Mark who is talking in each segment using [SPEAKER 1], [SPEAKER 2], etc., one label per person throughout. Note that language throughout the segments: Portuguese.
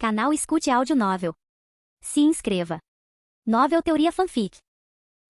[SPEAKER 1] Canal Escute Áudio Novel. Se inscreva. Novel Teoria Fanfic.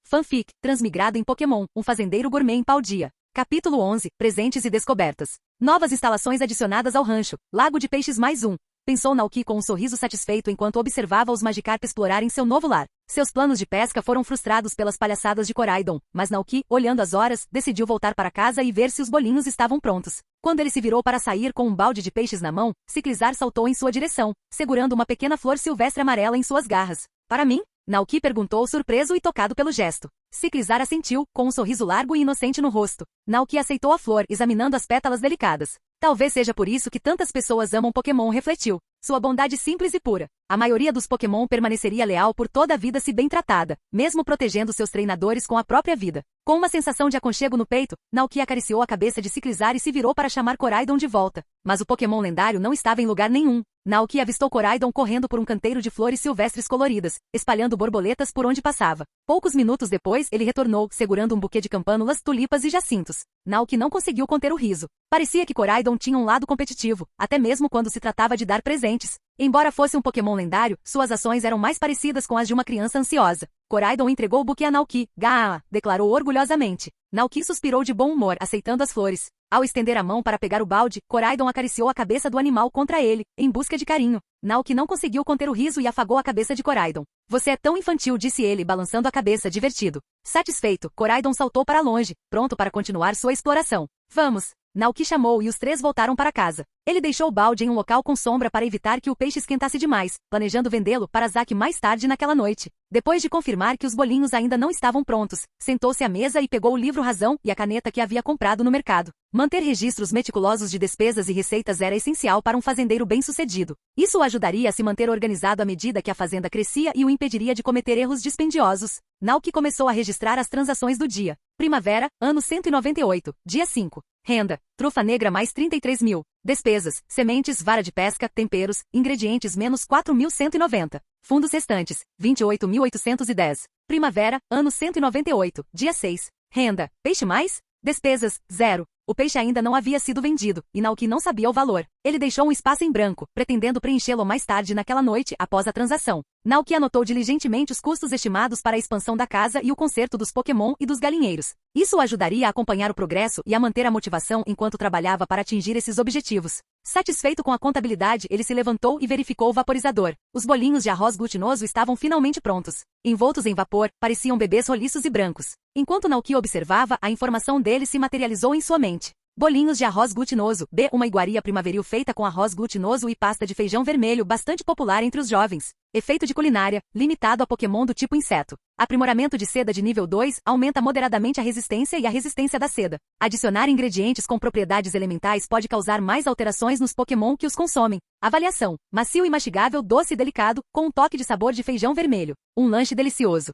[SPEAKER 2] Fanfic, transmigrado em Pokémon, um fazendeiro gourmet em Paldea. Capítulo 11, Presentes e Descobertas. Novas instalações adicionadas ao rancho, Lago de Peixes mais um. Pensou Naoki com um sorriso satisfeito enquanto observava os Magikarp explorarem seu novo lar. Seus planos de pesca foram frustrados pelas palhaçadas de Koraidon, mas Naoki, olhando as horas, decidiu voltar para casa e ver se os bolinhos estavam prontos. Quando ele se virou para sair com um balde de peixes na mão, Ciclizar saltou em sua direção, segurando uma pequena flor silvestre amarela em suas garras. Para mim? Naoki perguntou surpreso e tocado pelo gesto. Ciclizar assentiu, com um sorriso largo e inocente no rosto. Naoki aceitou a flor, examinando as pétalas delicadas. Talvez seja por isso que tantas pessoas amam Pokémon, refletiu. Sua bondade simples e pura. A maioria dos Pokémon permaneceria leal por toda a vida se bem tratada, mesmo protegendo seus treinadores com a própria vida. Com uma sensação de aconchego no peito, Naoki acariciou a cabeça de Ciclizar e se virou para chamar Koraidon de volta. Mas o Pokémon lendário não estava em lugar nenhum. Naoki avistou Koraidon correndo por um canteiro de flores silvestres coloridas, espalhando borboletas por onde passava. Poucos minutos depois, ele retornou, segurando um buquê de campânulas, tulipas e jacintos. Naoki não conseguiu conter o riso. Parecia que Koraidon tinha um lado competitivo, até mesmo quando se tratava de dar presentes. Embora fosse um Pokémon lendário, suas ações eram mais parecidas com as de uma criança ansiosa. Koraidon entregou o buquê a Naoki. "Gaa!", declarou orgulhosamente. Naoki suspirou de bom humor, aceitando as flores. Ao estender a mão para pegar o balde, Koraidon acariciou a cabeça do animal contra ele, em busca de carinho. Naoki não conseguiu conter o riso e afagou a cabeça de Koraidon. "Você é tão infantil", disse ele, balançando a cabeça, divertido. Satisfeito, Koraidon saltou para longe, pronto para continuar sua exploração. "Vamos!", Naoki chamou e os três voltaram para casa. Ele deixou o balde em um local com sombra para evitar que o peixe esquentasse demais, planejando vendê-lo para Zack mais tarde naquela noite. Depois de confirmar que os bolinhos ainda não estavam prontos, sentou-se à mesa e pegou o livro Razão e a caneta que havia comprado no mercado. Manter registros meticulosos de despesas e receitas era essencial para um fazendeiro bem-sucedido. Isso o ajudaria a se manter organizado à medida que a fazenda crescia e o impediria de cometer erros dispendiosos. Naoki começou a registrar as transações do dia. Primavera, ano 198, dia 5. Renda, trufa negra mais 33.000. Despesas, sementes, vara de pesca, temperos, ingredientes menos 4.190. Fundos restantes, 28.810. Primavera, ano 198, dia 6. Renda, peixe mais? Despesas, 0. O peixe ainda não havia sido vendido, e Naoki não sabia o valor. Ele deixou um espaço em branco, pretendendo preenchê-lo mais tarde naquela noite, após a transação. Naoki anotou diligentemente os custos estimados para a expansão da casa e o conserto dos Pokémon e dos galinheiros. Isso o ajudaria a acompanhar o progresso e a manter a motivação enquanto trabalhava para atingir esses objetivos. Satisfeito com a contabilidade, ele se levantou e verificou o vaporizador. Os bolinhos de arroz glutinoso estavam finalmente prontos. Envoltos em vapor, pareciam bebês roliços e brancos. Enquanto Naoki observava, a informação dele se materializou em sua mente. Bolinhos de arroz glutinoso, uma iguaria primaveril feita com arroz glutinoso e pasta de feijão vermelho bastante popular entre os jovens. Efeito de culinária, limitado a Pokémon do tipo inseto. Aprimoramento de seda de nível 2, aumenta moderadamente a resistência e a resistência da seda. Adicionar ingredientes com propriedades elementais pode causar mais alterações nos Pokémon que os consomem. Avaliação, macio e mastigável, doce e delicado, com um toque de sabor de feijão vermelho. Um lanche delicioso.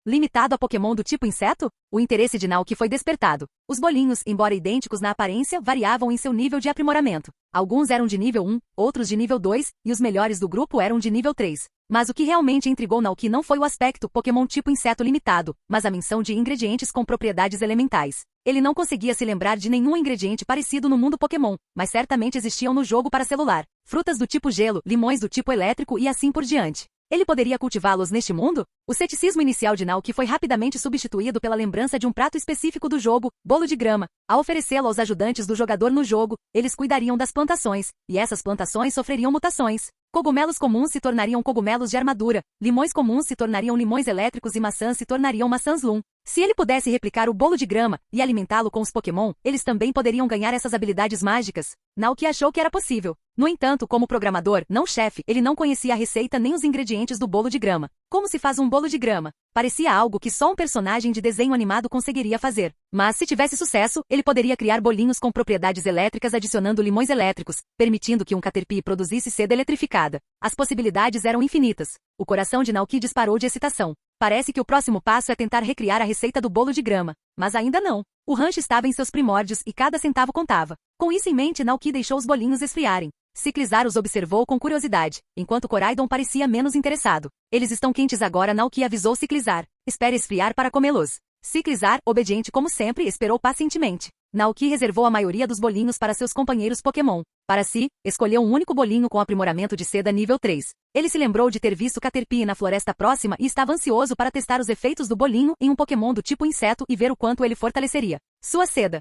[SPEAKER 2] Limitado a Pokémon do tipo inseto? O interesse de Naoki foi despertado. Os bolinhos, embora idênticos na aparência, variavam em seu nível de aprimoramento. Alguns eram de nível 1, outros de nível 2, e os melhores do grupo eram de nível 3. Mas o que realmente intrigou Naoki não foi o aspecto Pokémon tipo inseto limitado, mas a menção de ingredientes com propriedades elementais. Ele não conseguia se lembrar de nenhum ingrediente parecido no mundo Pokémon, mas certamente existiam no jogo para celular. Frutas do tipo gelo, limões do tipo elétrico e assim por diante. Ele poderia cultivá-los neste mundo? O ceticismo inicial de Naoki foi rapidamente substituído pela lembrança de um prato específico do jogo, bolo de grama. Ao oferecê-lo aos ajudantes do jogador no jogo, eles cuidariam das plantações, e essas plantações sofreriam mutações. Cogumelos comuns se tornariam cogumelos de armadura, limões comuns se tornariam limões elétricos e maçãs se tornariam maçãs Loom. Se ele pudesse replicar o bolo de grama e alimentá-lo com os Pokémon, eles também poderiam ganhar essas habilidades mágicas. Naoki achou que era possível. No entanto, como programador, não chefe, ele não conhecia a receita nem os ingredientes do bolo de grama. Como se faz um bolo de grama? Parecia algo que só um personagem de desenho animado conseguiria fazer. Mas se tivesse sucesso, ele poderia criar bolinhos com propriedades elétricas adicionando limões elétricos, permitindo que um Caterpie produzisse seda eletrificada. As possibilidades eram infinitas. O coração de Naoki disparou de excitação. Parece que o próximo passo é tentar recriar a receita do bolo de grama. Mas ainda não. O rancho estava em seus primórdios e cada centavo contava. Com isso em mente, Naoki deixou os bolinhos esfriarem. Ciclizar os observou com curiosidade, enquanto Koraidon parecia menos interessado. "Eles estão quentes agora", Naoki avisou Ciclizar. "Espere esfriar para comê-los." Ciclizar, obediente como sempre, esperou pacientemente. Naoki reservou a maioria dos bolinhos para seus companheiros Pokémon. Para si, escolheu um único bolinho com aprimoramento de seda nível 3. Ele se lembrou de ter visto Caterpie na floresta próxima e estava ansioso para testar os efeitos do bolinho em um Pokémon do tipo inseto e ver o quanto ele fortaleceria sua seda.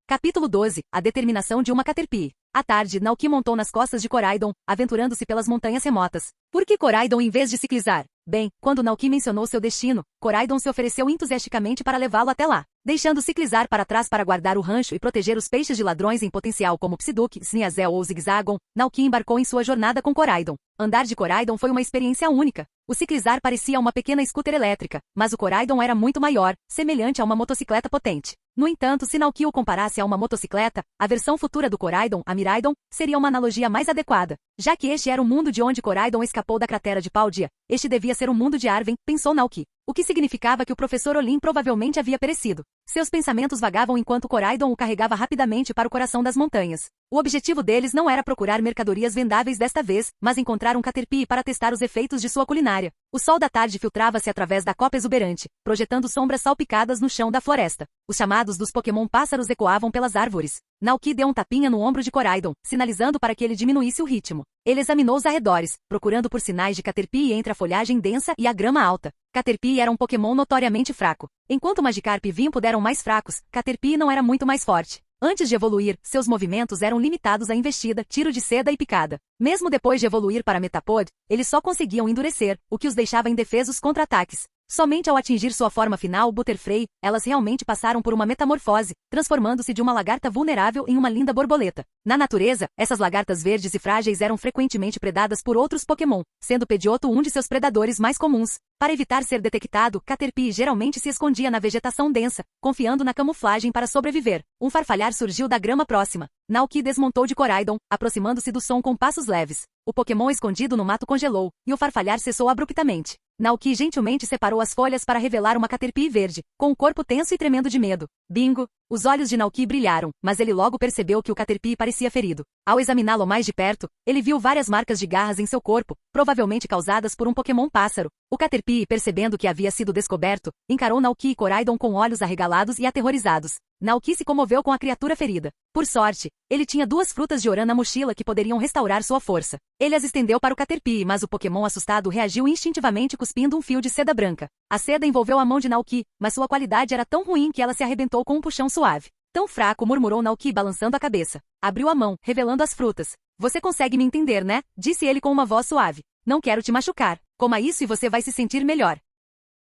[SPEAKER 2] Capítulo 12. A determinação de uma Caterpie. À tarde, Naoki montou nas costas de Koraidon, aventurando-se pelas montanhas remotas. Por que Koraidon em vez de ciclizar? Bem, quando Naoki mencionou seu destino, Koraidon se ofereceu entusiasticamente para levá-lo até lá. Deixando ciclizar para trás para guardar o rancho e proteger os peixes de ladrões em potencial como Psyduck, Sneasel ou Zigzagon, Naoki embarcou em sua jornada com Koraidon. Andar de Koraidon foi uma experiência única. O ciclizar parecia uma pequena scooter elétrica, mas o Koraidon era muito maior, semelhante a uma motocicleta potente. No entanto, se Naoki o comparasse a uma motocicleta, a versão futura do Koraidon, a Miraidon, seria uma analogia mais adequada. Já que este era o mundo de onde Koraidon escapou da cratera de Paldea, este devia ser o mundo de Arven, pensou Naoki. O que significava que o professor Olin provavelmente havia perecido. Seus pensamentos vagavam enquanto Koraidon o carregava rapidamente para o coração das montanhas. O objetivo deles não era procurar mercadorias vendáveis desta vez, mas encontrar um Caterpie para testar os efeitos de sua culinária. O sol da tarde filtrava-se através da copa exuberante, projetando sombras salpicadas no chão da floresta. Os chamados dos Pokémon pássaros ecoavam pelas árvores. Naoki deu um tapinha no ombro de Koraidon, sinalizando para que ele diminuísse o ritmo. Ele examinou os arredores, procurando por sinais de Caterpie entre a folhagem densa e a grama alta. Caterpie era um Pokémon notoriamente fraco. Enquanto Magikarp e Vimpo eram mais fracos, Caterpie não era muito mais forte. Antes de evoluir, seus movimentos eram limitados a investida, tiro de seda e picada. Mesmo depois de evoluir para Metapod, eles só conseguiam endurecer, o que os deixava indefesos contra ataques. Somente ao atingir sua forma final, Butterfree, elas realmente passaram por uma metamorfose, transformando-se de uma lagarta vulnerável em uma linda borboleta. Na natureza, essas lagartas verdes e frágeis eram frequentemente predadas por outros Pokémon, sendo Pidgeotto um de seus predadores mais comuns. Para evitar ser detectado, Caterpie geralmente se escondia na vegetação densa, confiando na camuflagem para sobreviver. Um farfalhar surgiu da grama próxima. Naoki desmontou de Koraidon, aproximando-se do som com passos leves. O Pokémon escondido no mato congelou, e o farfalhar cessou abruptamente. Naoki gentilmente separou as folhas para revelar uma Caterpie verde, com o corpo tenso e tremendo de medo. Bingo! Os olhos de Naoki brilharam, mas ele logo percebeu que o Caterpie parecia ferido. Ao examiná-lo mais de perto, ele viu várias marcas de garras em seu corpo, provavelmente causadas por um Pokémon pássaro. O Caterpie, percebendo que havia sido descoberto, encarou Naoki e Koraidon com olhos arregalados e aterrorizados. Naoki se comoveu com a criatura ferida. Por sorte, ele tinha 2 frutas de Oran na mochila que poderiam restaurar sua força. Ele as estendeu para o Caterpie, mas o Pokémon assustado reagiu instintivamente cuspindo um fio de seda branca. A seda envolveu a mão de Naoki, mas sua qualidade era tão ruim que ela se arrebentou com um puxão suave. Tão fraco, murmurou Naoki balançando a cabeça. Abriu a mão, revelando as frutas. Você consegue me entender, né? Disse ele com uma voz suave. Não quero te machucar. Coma isso e você vai se sentir melhor.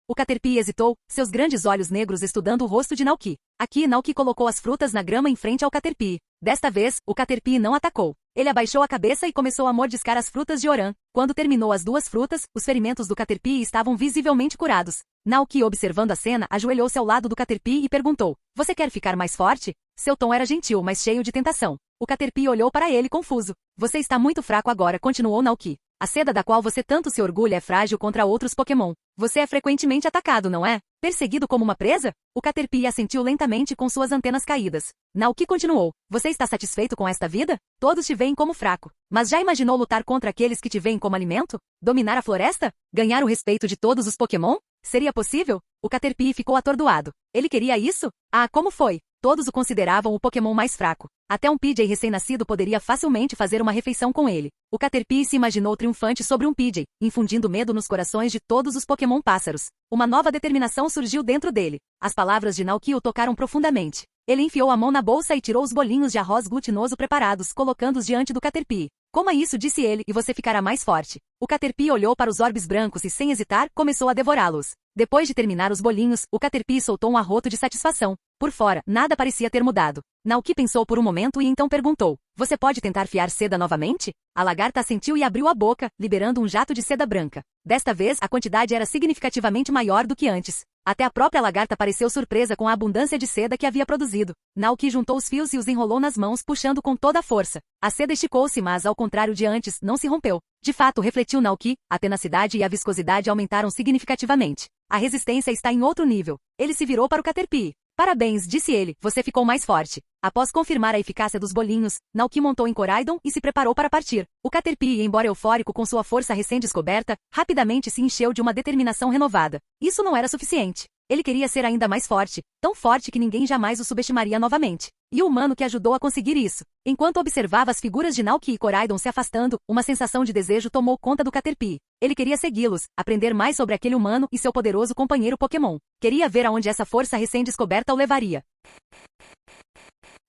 [SPEAKER 2] O Caterpie hesitou, seus grandes olhos negros estudando o rosto de Naoki. Aqui Naoki colocou as frutas na grama em frente ao Caterpie. Desta vez, o Caterpie não atacou. Ele abaixou a cabeça e começou a mordiscar as frutas de Oran. Quando terminou as 2 frutas, os ferimentos do Caterpie estavam visivelmente curados. Naoki, observando a cena, ajoelhou-se ao lado do Caterpie e perguntou: Você quer ficar mais forte? Seu tom era gentil, mas cheio de tentação. O Caterpie olhou para ele confuso. Você está muito fraco agora, continuou Naoki. A seda da qual você tanto se orgulha é frágil contra outros Pokémon. Você é frequentemente atacado, não é? Perseguido como uma presa? O Caterpie assentiu lentamente com suas antenas caídas. Naoki continuou. Você está satisfeito com esta vida? Todos te veem como fraco. Mas já imaginou lutar contra aqueles que te veem como alimento? Dominar a floresta? Ganhar o respeito de todos os Pokémon? Seria possível? O Caterpie ficou atordoado. Ele queria isso? Ah, como foi? Todos o consideravam o Pokémon mais fraco. Até um Pidgey recém-nascido poderia facilmente fazer uma refeição com ele. O Caterpie se imaginou triunfante sobre um Pidgey, infundindo medo nos corações de todos os Pokémon pássaros. Uma nova determinação surgiu dentro dele. As palavras de Naoki o tocaram profundamente. Ele enfiou a mão na bolsa e tirou os bolinhos de arroz glutinoso preparados, colocando-os diante do Caterpie. Coma isso, disse ele, e você ficará mais forte. O Caterpie olhou para os orbes brancos e, sem hesitar, começou a devorá-los. Depois de terminar os bolinhos, o Caterpie soltou um arroto de satisfação. Por fora, nada parecia ter mudado. Naoki pensou por um momento e então perguntou: Você pode tentar fiar seda novamente? A lagarta assentiu e abriu a boca, liberando um jato de seda branca. Desta vez, a quantidade era significativamente maior do que antes. Até a própria lagarta pareceu surpresa com a abundância de seda que havia produzido. Naoki juntou os fios e os enrolou nas mãos, puxando com toda a força. A seda esticou-se, mas, ao contrário de antes, não se rompeu. De fato, refletiu Naoki, a tenacidade e a viscosidade aumentaram significativamente. A resistência está em outro nível. Ele se virou para o Caterpie. Parabéns, disse ele, você ficou mais forte. Após confirmar a eficácia dos bolinhos, Naoki montou em Koraidon e se preparou para partir. O Caterpie, embora eufórico com sua força recém-descoberta, rapidamente se encheu de uma determinação renovada. Isso não era suficiente. Ele queria ser ainda mais forte, tão forte que ninguém jamais o subestimaria novamente. E o humano que ajudou a conseguir isso. Enquanto observava as figuras de Naoki e Koraidon se afastando, uma sensação de desejo tomou conta do Caterpie. Ele queria segui-los, aprender mais sobre aquele humano e seu poderoso companheiro Pokémon. Queria ver aonde essa força recém-descoberta o levaria.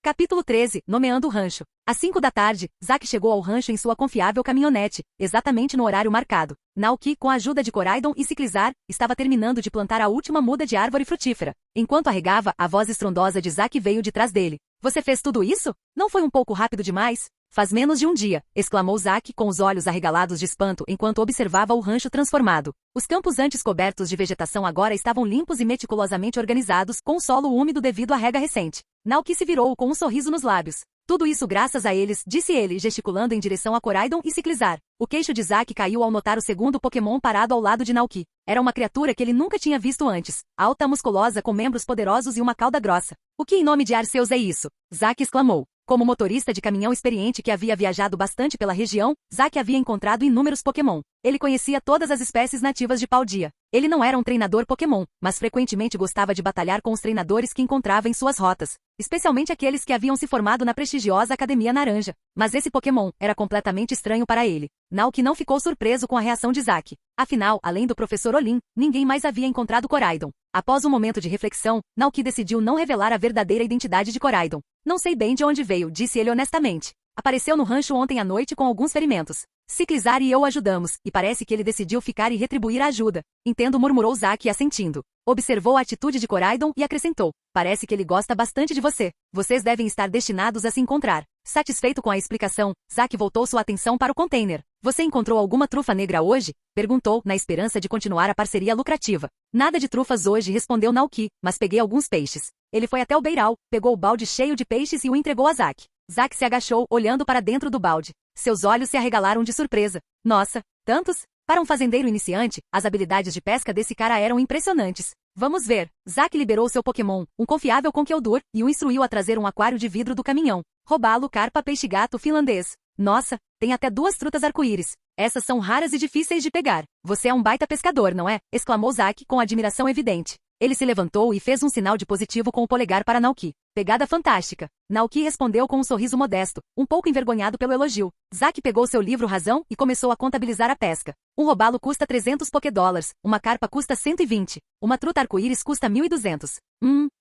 [SPEAKER 2] Capítulo 13, Nomeando o Rancho. Às 5 da tarde, Zack chegou ao rancho em sua confiável caminhonete, exatamente no horário marcado. Naoki, com a ajuda de Koraidon e Ciclizar, estava terminando de plantar a última muda de árvore frutífera. Enquanto arregava, a voz estrondosa de Zack veio de trás dele. Você fez tudo isso? Não foi um pouco rápido demais? Faz menos de um dia, exclamou Zack com os olhos arregalados de espanto enquanto observava o rancho transformado. Os campos antes cobertos de vegetação agora estavam limpos e meticulosamente organizados, com o solo úmido devido à rega recente. Naoki se virou com um sorriso nos lábios. Tudo isso graças a eles, disse ele, gesticulando em direção a Koraidon e Ciclizar. O queixo de Zack caiu ao notar o segundo Pokémon parado ao lado de Naoki. Era uma criatura que ele nunca tinha visto antes, alta, musculosa, com membros poderosos e uma cauda grossa. O que em nome de Arceus é isso? Zack exclamou. Como motorista de caminhão experiente que havia viajado bastante pela região, Zack havia encontrado inúmeros Pokémon. Ele conhecia todas as espécies nativas de Paldea. Ele não era um treinador Pokémon, mas frequentemente gostava de batalhar com os treinadores que encontrava em suas rotas, especialmente aqueles que haviam se formado na prestigiosa Academia Naranja. Mas esse Pokémon era completamente estranho para ele. Naoki não ficou surpreso com a reação de Zack. Afinal, além do Professor Olin, ninguém mais havia encontrado Koraidon. Após um momento de reflexão, Naoki decidiu não revelar a verdadeira identidade de Koraidon. Não sei bem de onde veio, disse ele honestamente. Apareceu no rancho ontem à noite com alguns ferimentos. Ciclizar e eu o ajudamos, e parece que ele decidiu ficar e retribuir a ajuda. Entendo, murmurou Zack assentindo. Observou a atitude de Koraidon e acrescentou. Parece que ele gosta bastante de você. Vocês devem estar destinados a se encontrar. Satisfeito com a explicação, Zack voltou sua atenção para o container. Você encontrou alguma trufa negra hoje? Perguntou, na esperança de continuar a parceria lucrativa. Nada de trufas hoje, respondeu Naoki, mas peguei alguns peixes. Ele foi até o beiral, pegou o balde cheio de peixes e o entregou a Zack. Zack se agachou, olhando para dentro do balde. Seus olhos se arregalaram de surpresa. Nossa, tantos? Para um fazendeiro iniciante, as habilidades de pesca desse cara eram impressionantes. Vamos ver. Zack liberou seu Pokémon, um confiável Conkeldurr, e o instruiu a trazer um aquário de vidro do caminhão. Robalo, carpa, peixe-gato finlandês. Nossa, tem até 2 trutas arco-íris. Essas são raras e difíceis de pegar. Você é um baita pescador, não é? Exclamou Zack com admiração evidente. Ele se levantou e fez um sinal de positivo com o polegar para Naoki. Pegada fantástica. Naoki respondeu com um sorriso modesto, um pouco envergonhado pelo elogio. Zack pegou seu livro Razão e começou a contabilizar a pesca. Um robalo custa 300 Pokédólares, uma carpa custa 120, uma truta arco-íris custa 1.200.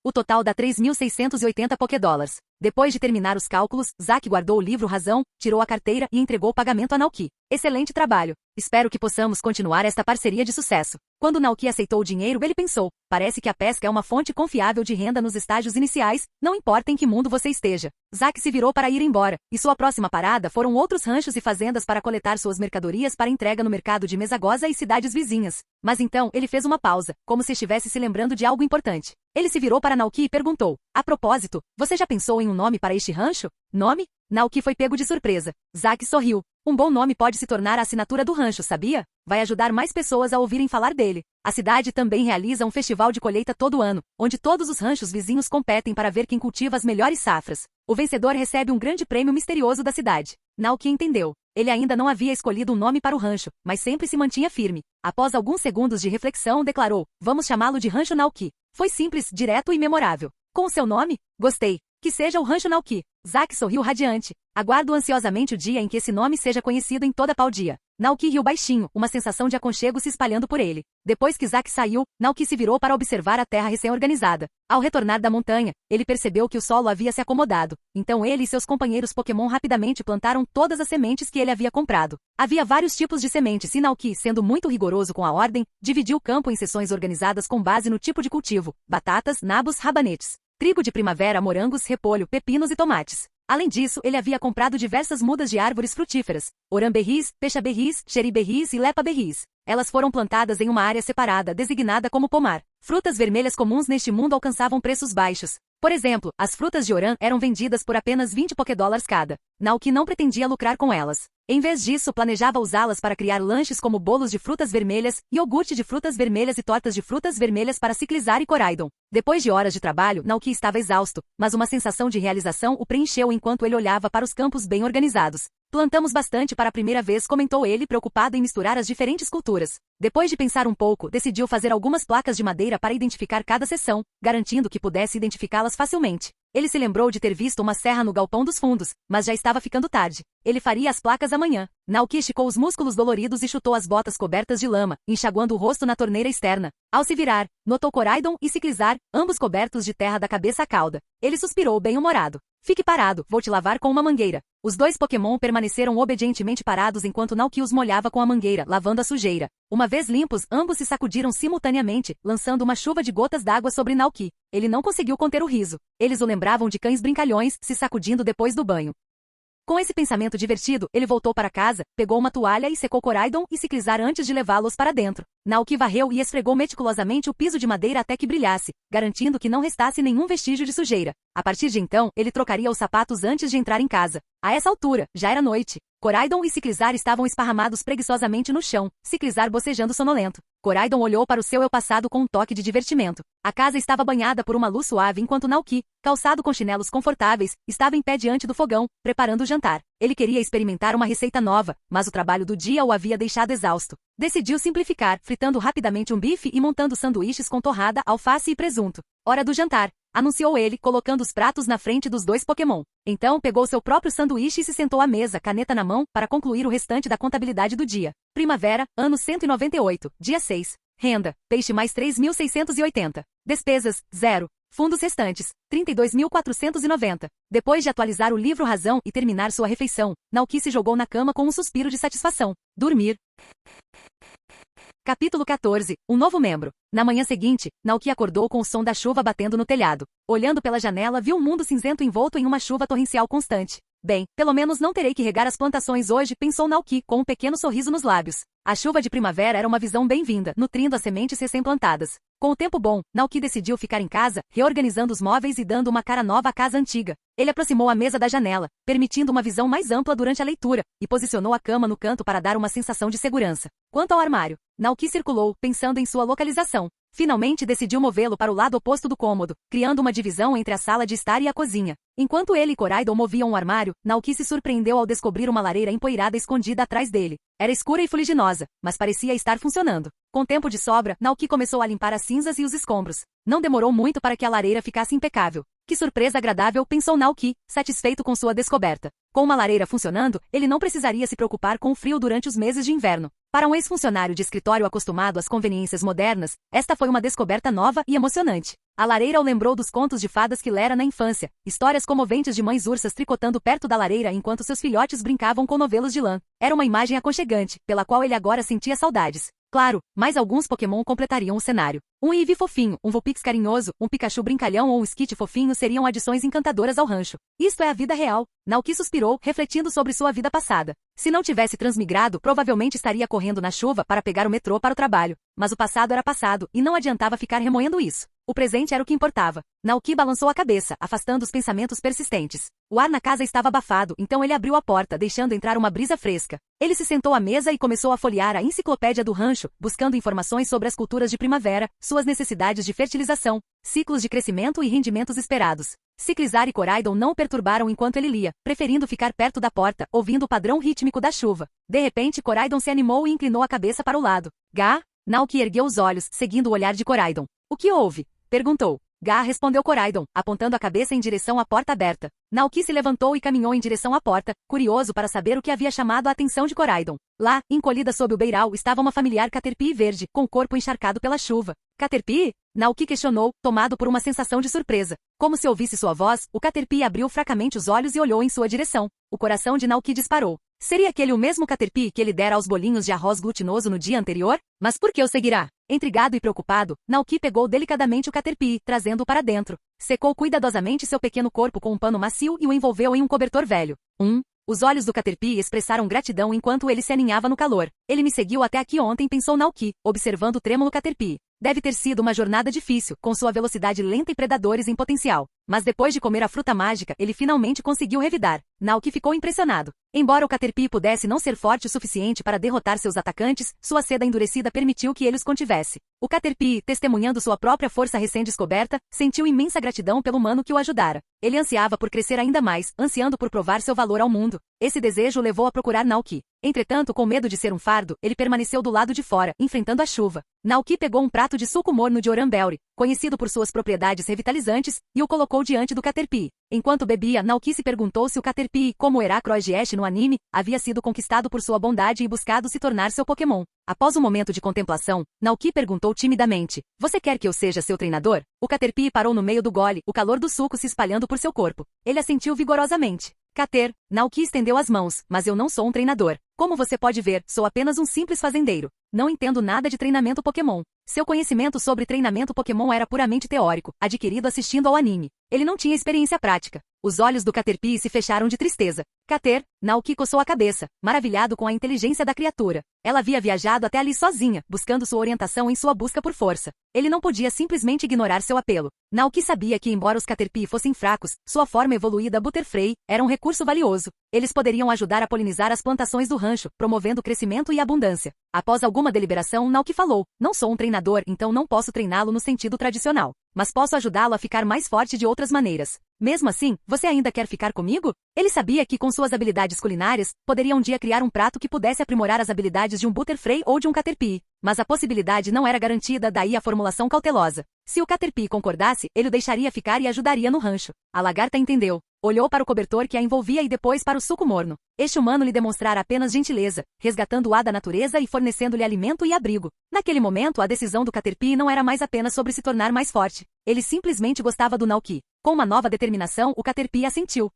[SPEAKER 2] O total dá 3.680 Pokédólares. Depois de terminar os cálculos, Zack guardou o livro Razão, tirou a carteira e entregou o pagamento a Naoki. Excelente trabalho. Espero que possamos continuar esta parceria de sucesso. Quando Naoki aceitou o dinheiro, ele pensou, parece que a pesca é uma fonte confiável de renda nos estágios iniciais, não importa em que mundo você esteja. Zack se virou para ir embora, e sua próxima parada foram outros ranchos e fazendas para coletar suas mercadorias para entrega no mercado de Mesagoza e cidades vizinhas. Mas então, ele fez uma pausa, como se estivesse se lembrando de algo importante. Ele se virou para Naoki e perguntou, a propósito, você já pensou em um nome para este rancho? Nome? Naoki foi pego de surpresa. Zack sorriu. Um bom nome pode se tornar a assinatura do rancho, sabia? Vai ajudar mais pessoas a ouvirem falar dele. A cidade também realiza um festival de colheita todo ano, onde todos os ranchos vizinhos competem para ver quem cultiva as melhores safras. O vencedor recebe um grande prêmio misterioso da cidade. Naoki entendeu. Ele ainda não havia escolhido um nome para o rancho, mas sempre se mantinha firme. Após alguns segundos de reflexão, declarou, vamos chamá-lo de Rancho Naoki. Foi simples, direto e memorável. Com o seu nome? Gostei. Que seja o Rancho Naoki. Zack sorriu radiante. Aguardo ansiosamente o dia em que esse nome seja conhecido em toda Paldea. Naoki riu baixinho, uma sensação de aconchego se espalhando por ele. Depois que Zack saiu, Naoki se virou para observar a terra recém-organizada. Ao retornar da montanha, ele percebeu que o solo havia se acomodado. Então ele e seus companheiros Pokémon rapidamente plantaram todas as sementes que ele havia comprado. Havia vários tipos de sementes e Naoki, sendo muito rigoroso com a ordem, dividiu o campo em seções organizadas com base no tipo de cultivo: batatas, nabos, rabanetes, trigo de primavera, morangos, repolho, pepinos e tomates. Além disso, ele havia comprado diversas mudas de árvores frutíferas: oramberris, peixaberris, xeriberris e lepaberris. Elas foram plantadas em uma área separada, designada como pomar. Frutas vermelhas comuns neste mundo alcançavam preços baixos. Por exemplo, as frutas de Oran eram vendidas por apenas 20 Pokédólares cada. Naoki não pretendia lucrar com elas. Em vez disso, planejava usá-las para criar lanches como bolos de frutas vermelhas, iogurte de frutas vermelhas e tortas de frutas vermelhas para Ciclizar e Koraidon. Depois de horas de trabalho, Naoki estava exausto, mas uma sensação de realização o preencheu enquanto ele olhava para os campos bem organizados. Plantamos bastante para a primeira vez, comentou ele, preocupado em misturar as diferentes culturas. Depois de pensar um pouco, decidiu fazer algumas placas de madeira para identificar cada seção, garantindo que pudesse identificá-las facilmente. Ele se lembrou de ter visto uma serra no galpão dos fundos, mas já estava ficando tarde. Ele faria as placas amanhã. Naoki esticou os músculos doloridos e chutou as botas cobertas de lama, enxaguando o rosto na torneira externa. Ao se virar, notou Koraidon e Ciclizar, ambos cobertos de terra da cabeça à cauda. Ele suspirou bem-humorado. Fique parado, vou te lavar com uma mangueira. Os dois Pokémon permaneceram obedientemente parados enquanto Naoki os molhava com a mangueira, lavando a sujeira. Uma vez limpos, ambos se sacudiram simultaneamente, lançando uma chuva de gotas d'água sobre Naoki. Ele não conseguiu conter o riso. Eles o lembravam de cães brincalhões, se sacudindo depois do banho. Com esse pensamento divertido, ele voltou para casa, pegou uma toalha e secou Koraidon e Ciclizar antes de levá-los para dentro. Naoki varreu e esfregou meticulosamente o piso de madeira até que brilhasse, garantindo que não restasse nenhum vestígio de sujeira. A partir de então, ele trocaria os sapatos antes de entrar em casa. A essa altura, já era noite. Koraidon e Ciclizar estavam esparramados preguiçosamente no chão, Ciclizar bocejando sonolento. Koraidon olhou para o seu eu passado com um toque de divertimento. A casa estava banhada por uma luz suave enquanto Naoki, calçado com chinelos confortáveis, estava em pé diante do fogão, preparando o jantar. Ele queria experimentar uma receita nova, mas o trabalho do dia o havia deixado exausto. Decidiu simplificar, fritando rapidamente um bife e montando sanduíches com torrada, alface e presunto. Hora do jantar, anunciou ele, colocando os pratos na frente dos dois Pokémon. Então pegou seu próprio sanduíche e se sentou à mesa, caneta na mão, para concluir o restante da contabilidade do dia. Primavera, ano 198, dia 6. Renda, peixe mais 3.680. Despesas, 0. Fundos restantes, 32.490. Depois de atualizar o livro Razão e terminar sua refeição, Naoki se jogou na cama com um suspiro de satisfação. Dormir. Capítulo 14. Um novo membro. Na manhã seguinte, Naoki acordou com o som da chuva batendo no telhado. Olhando pela janela, viu o mundo cinzento envolto em uma chuva torrencial constante. Bem, pelo menos não terei que regar as plantações hoje, pensou Naoki, com um pequeno sorriso nos lábios. A chuva de primavera era uma visão bem-vinda, nutrindo as sementes recém-plantadas. Com o tempo bom, Naoki decidiu ficar em casa, reorganizando os móveis e dando uma cara nova à casa antiga. Ele aproximou a mesa da janela, permitindo uma visão mais ampla durante a leitura, e posicionou a cama no canto para dar uma sensação de segurança. Quanto ao armário, Naoki circulou, pensando em sua localização. Finalmente decidiu movê-lo para o lado oposto do cômodo, criando uma divisão entre a sala de estar e a cozinha. Enquanto ele e Koraidon moviam o armário, Naoki se surpreendeu ao descobrir uma lareira empoeirada escondida atrás dele. Era escura e fuliginosa, mas parecia estar funcionando. Com tempo de sobra, Naoki começou a limpar as cinzas e os escombros. Não demorou muito para que a lareira ficasse impecável. Que surpresa agradável, pensou Naoki, satisfeito com sua descoberta. Com uma lareira funcionando, ele não precisaria se preocupar com o frio durante os meses de inverno. Para um ex-funcionário de escritório acostumado às conveniências modernas, esta foi uma descoberta nova e emocionante. A lareira o lembrou dos contos de fadas que lera na infância, histórias comoventes de mães ursas tricotando perto da lareira enquanto seus filhotes brincavam com novelos de lã. Era uma imagem aconchegante, pela qual ele agora sentia saudades. Claro, mais alguns Pokémon completariam o cenário. Um Eevee fofinho, um Vulpix carinhoso, um Pikachu brincalhão ou um Skitty fofinho seriam adições encantadoras ao rancho. Isto é a vida real. Naoki suspirou, refletindo sobre sua vida passada. Se não tivesse transmigrado, provavelmente estaria correndo na chuva para pegar o metrô para o trabalho. Mas o passado era passado, e não adiantava ficar remoendo isso. O presente era o que importava. Naoki balançou a cabeça, afastando os pensamentos persistentes. O ar na casa estava abafado, então ele abriu a porta, deixando entrar uma brisa fresca. Ele se sentou à mesa e começou a folhear a enciclopédia do rancho, buscando informações sobre as culturas de primavera, suas necessidades de fertilização, ciclos de crescimento e rendimentos esperados. Ciclizar e Koraidon não o perturbaram enquanto ele lia, preferindo ficar perto da porta, ouvindo o padrão rítmico da chuva. De repente, Koraidon se animou e inclinou a cabeça para o lado. Gá? Naoki ergueu os olhos, seguindo o olhar de Koraidon. O que houve? Perguntou. Gá, respondeu Koraidon, apontando a cabeça em direção à porta aberta. Naoki se levantou e caminhou em direção à porta, curioso para saber o que havia chamado a atenção de Koraidon. Lá, encolhida sob o beiral, estava uma familiar Caterpie verde, com o corpo encharcado pela chuva. Caterpie? Naoki questionou, tomado por uma sensação de surpresa. Como se ouvisse sua voz, o Caterpie abriu fracamente os olhos e olhou em sua direção. O coração de Naoki disparou. Seria aquele o mesmo Caterpie que ele dera aos bolinhos de arroz glutinoso no dia anterior? Mas por que o seguirá? Intrigado e preocupado, Naoki pegou delicadamente o Caterpie, trazendo-o para dentro. Secou cuidadosamente seu pequeno corpo com um pano macio e o envolveu em um cobertor velho. Os olhos do Caterpie expressaram gratidão enquanto ele se aninhava no calor. Ele me seguiu até aqui ontem, pensou Naoki, observando o trêmulo Caterpie. Deve ter sido uma jornada difícil, com sua velocidade lenta e predadores em potencial. Mas depois de comer a fruta mágica, ele finalmente conseguiu revidar. Naoki ficou impressionado. Embora o Caterpie pudesse não ser forte o suficiente para derrotar seus atacantes, sua seda endurecida permitiu que ele os contivesse. O Caterpie, testemunhando sua própria força recém-descoberta, sentiu imensa gratidão pelo humano que o ajudara. Ele ansiava por crescer ainda mais, ansiando por provar seu valor ao mundo. Esse desejo o levou a procurar Naoki. Entretanto, com medo de ser um fardo, ele permaneceu do lado de fora, enfrentando a chuva. Naoki pegou um prato de suco morno de Oranberry, conhecido por suas propriedades revitalizantes, e o colocou diante do Caterpie. Enquanto bebia, Naoki se perguntou se o Caterpie, como Heracross de Ash no anime, havia sido conquistado por sua bondade e buscado se tornar seu Pokémon. Após um momento de contemplação, Naoki perguntou timidamente: "Você quer que eu seja seu treinador?" O Caterpie parou no meio do gole, o calor do suco se espalhando por seu corpo. Ele assentiu vigorosamente. Cater, Naoki estendeu as mãos, "mas eu não sou um treinador. Como você pode ver, sou apenas um simples fazendeiro. Não entendo nada de treinamento Pokémon." Seu conhecimento sobre treinamento Pokémon era puramente teórico, adquirido assistindo ao anime. Ele não tinha experiência prática. Os olhos do Caterpie se fecharam de tristeza. Cater, Naoki coçou a cabeça, maravilhado com a inteligência da criatura. Ela havia viajado até ali sozinha, buscando sua orientação em sua busca por força. Ele não podia simplesmente ignorar seu apelo. Naoki sabia que, embora os Caterpie fossem fracos, sua forma evoluída Butterfree era um recurso valioso. Eles poderiam ajudar a polinizar as plantações do rancho, promovendo o crescimento e a abundância. Após alguma deliberação, Naoki falou: "Não sou um treinador, então não posso treiná-lo no sentido tradicional. Mas posso ajudá-lo a ficar mais forte de outras maneiras. Mesmo assim, você ainda quer ficar comigo?" Ele sabia que, com suas habilidades culinárias, poderia um dia criar um prato que pudesse aprimorar as habilidades de um Butterfree ou de um Caterpie. Mas a possibilidade não era garantida, daí a formulação cautelosa. Se o Caterpie concordasse, ele o deixaria ficar e ajudaria no rancho. A lagarta entendeu. Olhou para o cobertor que a envolvia e depois para o suco morno. Este humano lhe demonstrara apenas gentileza, resgatando-a da natureza e fornecendo-lhe alimento e abrigo. Naquele momento, a decisão do Caterpie não era mais apenas sobre se tornar mais forte. Ele simplesmente gostava do Naoki. Com uma nova determinação, o Caterpie assentiu.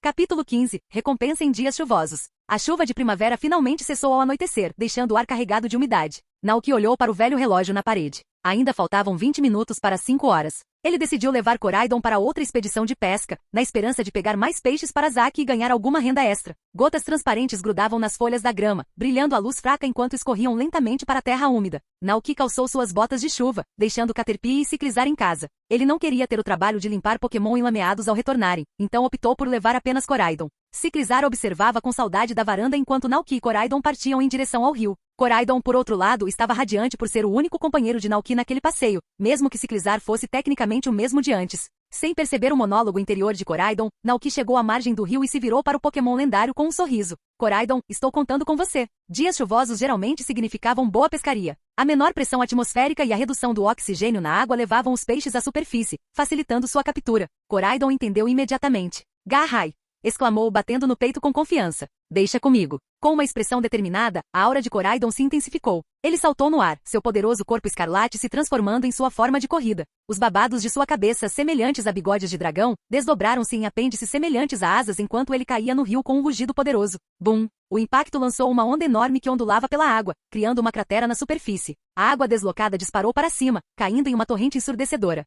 [SPEAKER 2] Capítulo 15. Recompensa em dias chuvosos. A chuva de primavera finalmente cessou ao anoitecer, deixando o ar carregado de umidade. Naoki olhou para o velho relógio na parede. Ainda faltavam 20 minutos para 5 horas. Ele decidiu levar Koraidon para outra expedição de pesca, na esperança de pegar mais peixes para Zaki e ganhar alguma renda extra. Gotas transparentes grudavam nas folhas da grama, brilhando à luz fraca enquanto escorriam lentamente para a terra úmida. Naoki calçou suas botas de chuva, deixando Caterpie ciclizar em casa. Ele não queria ter o trabalho de limpar Pokémon enlameados ao retornarem, então optou por levar apenas Koraidon. Ciclizar observava com saudade da varanda enquanto Naoki e Koraidon partiam em direção ao rio. Koraidon, por outro lado, estava radiante por ser o único companheiro de Naoki naquele passeio, mesmo que Ciclizar fosse tecnicamente o mesmo de antes. Sem perceber o monólogo interior de Koraidon, Naoki chegou à margem do rio e se virou para o Pokémon lendário com um sorriso. "Koraidon, estou contando com você." Dias chuvosos geralmente significavam boa pescaria. A menor pressão atmosférica e a redução do oxigênio na água levavam os peixes à superfície, facilitando sua captura. Koraidon entendeu imediatamente. "Garrai!" exclamou, batendo no peito com confiança. "Deixa comigo." Com uma expressão determinada, a aura de Koraidon se intensificou. Ele saltou no ar, seu poderoso corpo escarlate se transformando em sua forma de corrida. Os babados de sua cabeça, semelhantes a bigodes de dragão, desdobraram-se em apêndices semelhantes a asas enquanto ele caía no rio com um rugido poderoso. Bum! O impacto lançou uma onda enorme que ondulava pela água, criando uma cratera na superfície. A água deslocada disparou para cima, caindo em uma torrente ensurdecedora.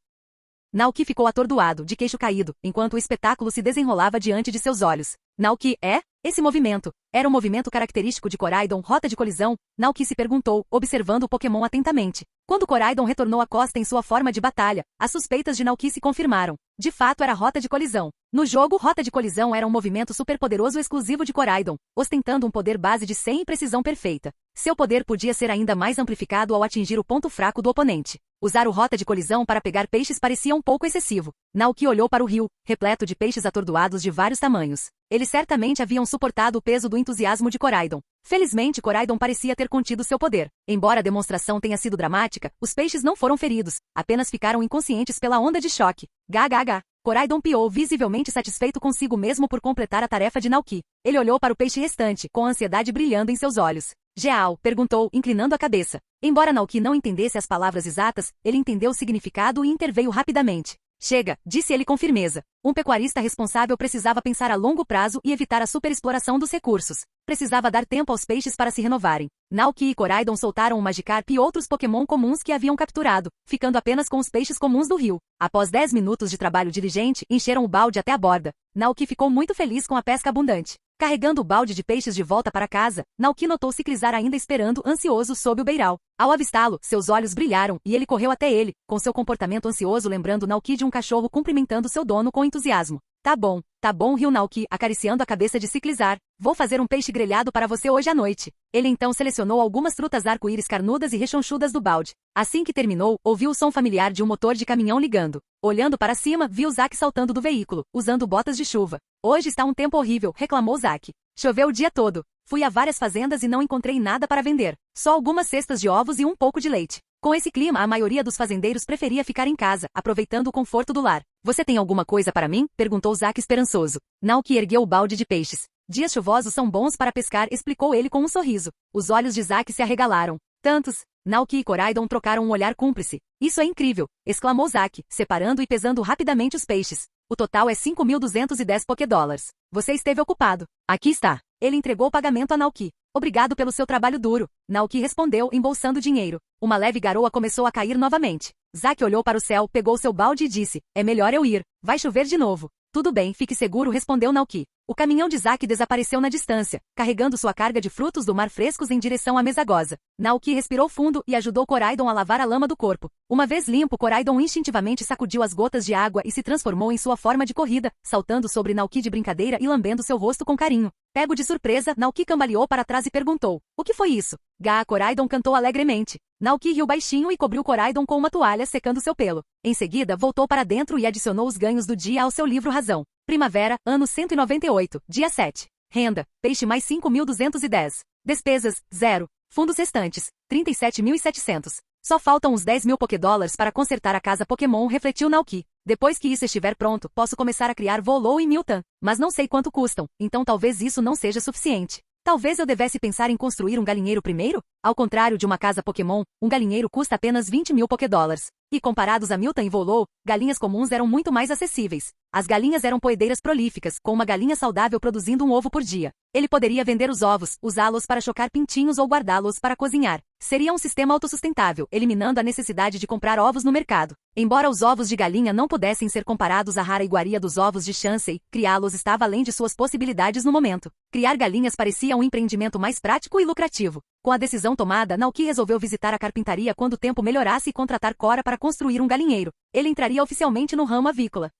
[SPEAKER 2] Naoki ficou atordoado, de queixo caído, enquanto o espetáculo se desenrolava diante de seus olhos. Naoki, esse movimento era o movimento característico de Koraidon, rota de colisão? Naoki se perguntou, observando o Pokémon atentamente. Quando Koraidon retornou à costa em sua forma de batalha, as suspeitas de Naoki se confirmaram. De fato, era rota de colisão. No jogo, rota de colisão era um movimento superpoderoso exclusivo de Koraidon, ostentando um poder base de 100 e precisão perfeita. Seu poder podia ser ainda mais amplificado ao atingir o ponto fraco do oponente. Usar o rota de colisão para pegar peixes parecia um pouco excessivo. Naoki olhou para o rio, repleto de peixes atordoados de vários tamanhos. Eles certamente haviam suportado o peso do entusiasmo de Koraidon. Felizmente, Koraidon parecia ter contido seu poder. Embora a demonstração tenha sido dramática, os peixes não foram feridos, apenas ficaram inconscientes pela onda de choque. Gagagá. Koraidon piou, visivelmente satisfeito consigo mesmo por completar a tarefa de Naoki. Ele olhou para o peixe restante, com a ansiedade brilhando em seus olhos. Geal, perguntou, inclinando a cabeça. Embora Naoki não entendesse as palavras exatas, ele entendeu o significado e interveio rapidamente. Chega, disse ele com firmeza. Um pecuarista responsável precisava pensar a longo prazo e evitar a superexploração dos recursos. Precisava dar tempo aos peixes para se renovarem. Naoki e Koraidon soltaram o Magikarp e outros Pokémon comuns que haviam capturado, ficando apenas com os peixes comuns do rio. Após 10 minutos de trabalho diligente, encheram o balde até a borda. Naoki ficou muito feliz com a pesca abundante. Carregando o balde de peixes de volta para casa, Naoki notou Ciclizar ainda esperando ansioso sob o beiral. Ao avistá-lo, seus olhos brilharam e ele correu até ele, com seu comportamento ansioso lembrando Naoki de um cachorro cumprimentando seu dono com entusiasmo. Tá bom, riu Naoki, acariciando a cabeça de Ciclizar. Vou fazer um peixe grelhado para você hoje à noite. Ele então selecionou algumas trutas arco-íris carnudas e rechonchudas do balde. Assim que terminou, ouviu o som familiar de um motor de caminhão ligando. Olhando para cima, viu Zack saltando do veículo, usando botas de chuva. Hoje está um tempo horrível, reclamou Zack. Choveu o dia todo. Fui a várias fazendas e não encontrei nada para vender. Só algumas cestas de ovos e um pouco de leite. Com esse clima, a maioria dos fazendeiros preferia ficar em casa, aproveitando o conforto do lar. Você tem alguma coisa para mim? Perguntou Zack esperançoso. Naoki ergueu o balde de peixes. Dias chuvosos são bons para pescar, explicou ele com um sorriso. Os olhos de Zack se arregalaram. Tantos. Naoki e Koraidon trocaram um olhar cúmplice. Isso é incrível, exclamou Zack, separando e pesando rapidamente os peixes. O total é 5.210 Pokédólares. Você esteve ocupado. Aqui está. Ele entregou o pagamento a Naoki. Obrigado pelo seu trabalho duro. Naoki respondeu, embolsando dinheiro. Uma leve garoa começou a cair novamente. Zack olhou para o céu, pegou seu balde e disse, é melhor eu ir. Vai chover de novo. Tudo bem, fique seguro, respondeu Naoki. O caminhão de Zack desapareceu na distância, carregando sua carga de frutos do mar frescos em direção à mesagosa. Naoki respirou fundo e ajudou Koraidon a lavar a lama do corpo. Uma vez limpo, Koraidon instintivamente sacudiu as gotas de água e se transformou em sua forma de corrida, saltando sobre Naoki de brincadeira e lambendo seu rosto com carinho. Pego de surpresa, Naoki cambaleou para trás e perguntou, o que foi isso? Gá, Koraidon cantou alegremente. Naoki riu baixinho e cobriu Koraidon com uma toalha secando seu pelo. Em seguida, voltou para dentro e adicionou os ganhos do dia ao seu livro Razão. Primavera, ano 198, dia 7. Renda, peixe mais 5.210. Despesas, 0. Fundos restantes, 37.700. Só faltam uns 10.000 Pokédólares para consertar a casa Pokémon, refletiu Naoki. Depois que isso estiver pronto, posso começar a criar Volou e Miltan. Mas não sei quanto custam, então talvez isso não seja suficiente. Talvez eu devesse pensar em construir um galinheiro primeiro? Ao contrário de uma casa Pokémon, um galinheiro custa apenas 20.000 Pokédólares. E comparados a Miltan e Volou, galinhas comuns eram muito mais acessíveis. As galinhas eram poedeiras prolíficas, com uma galinha saudável produzindo um ovo por dia. Ele poderia vender os ovos, usá-los para chocar pintinhos ou guardá-los para cozinhar. Seria um sistema autossustentável, eliminando a necessidade de comprar ovos no mercado. Embora os ovos de galinha não pudessem ser comparados à rara iguaria dos ovos de Chansey, criá-los estava além de suas possibilidades no momento. Criar galinhas parecia um empreendimento mais prático e lucrativo. Com a decisão tomada, Naoki resolveu visitar a carpintaria quando o tempo melhorasse e contratar Cora para construir um galinheiro. Ele entraria oficialmente no ramo avícola.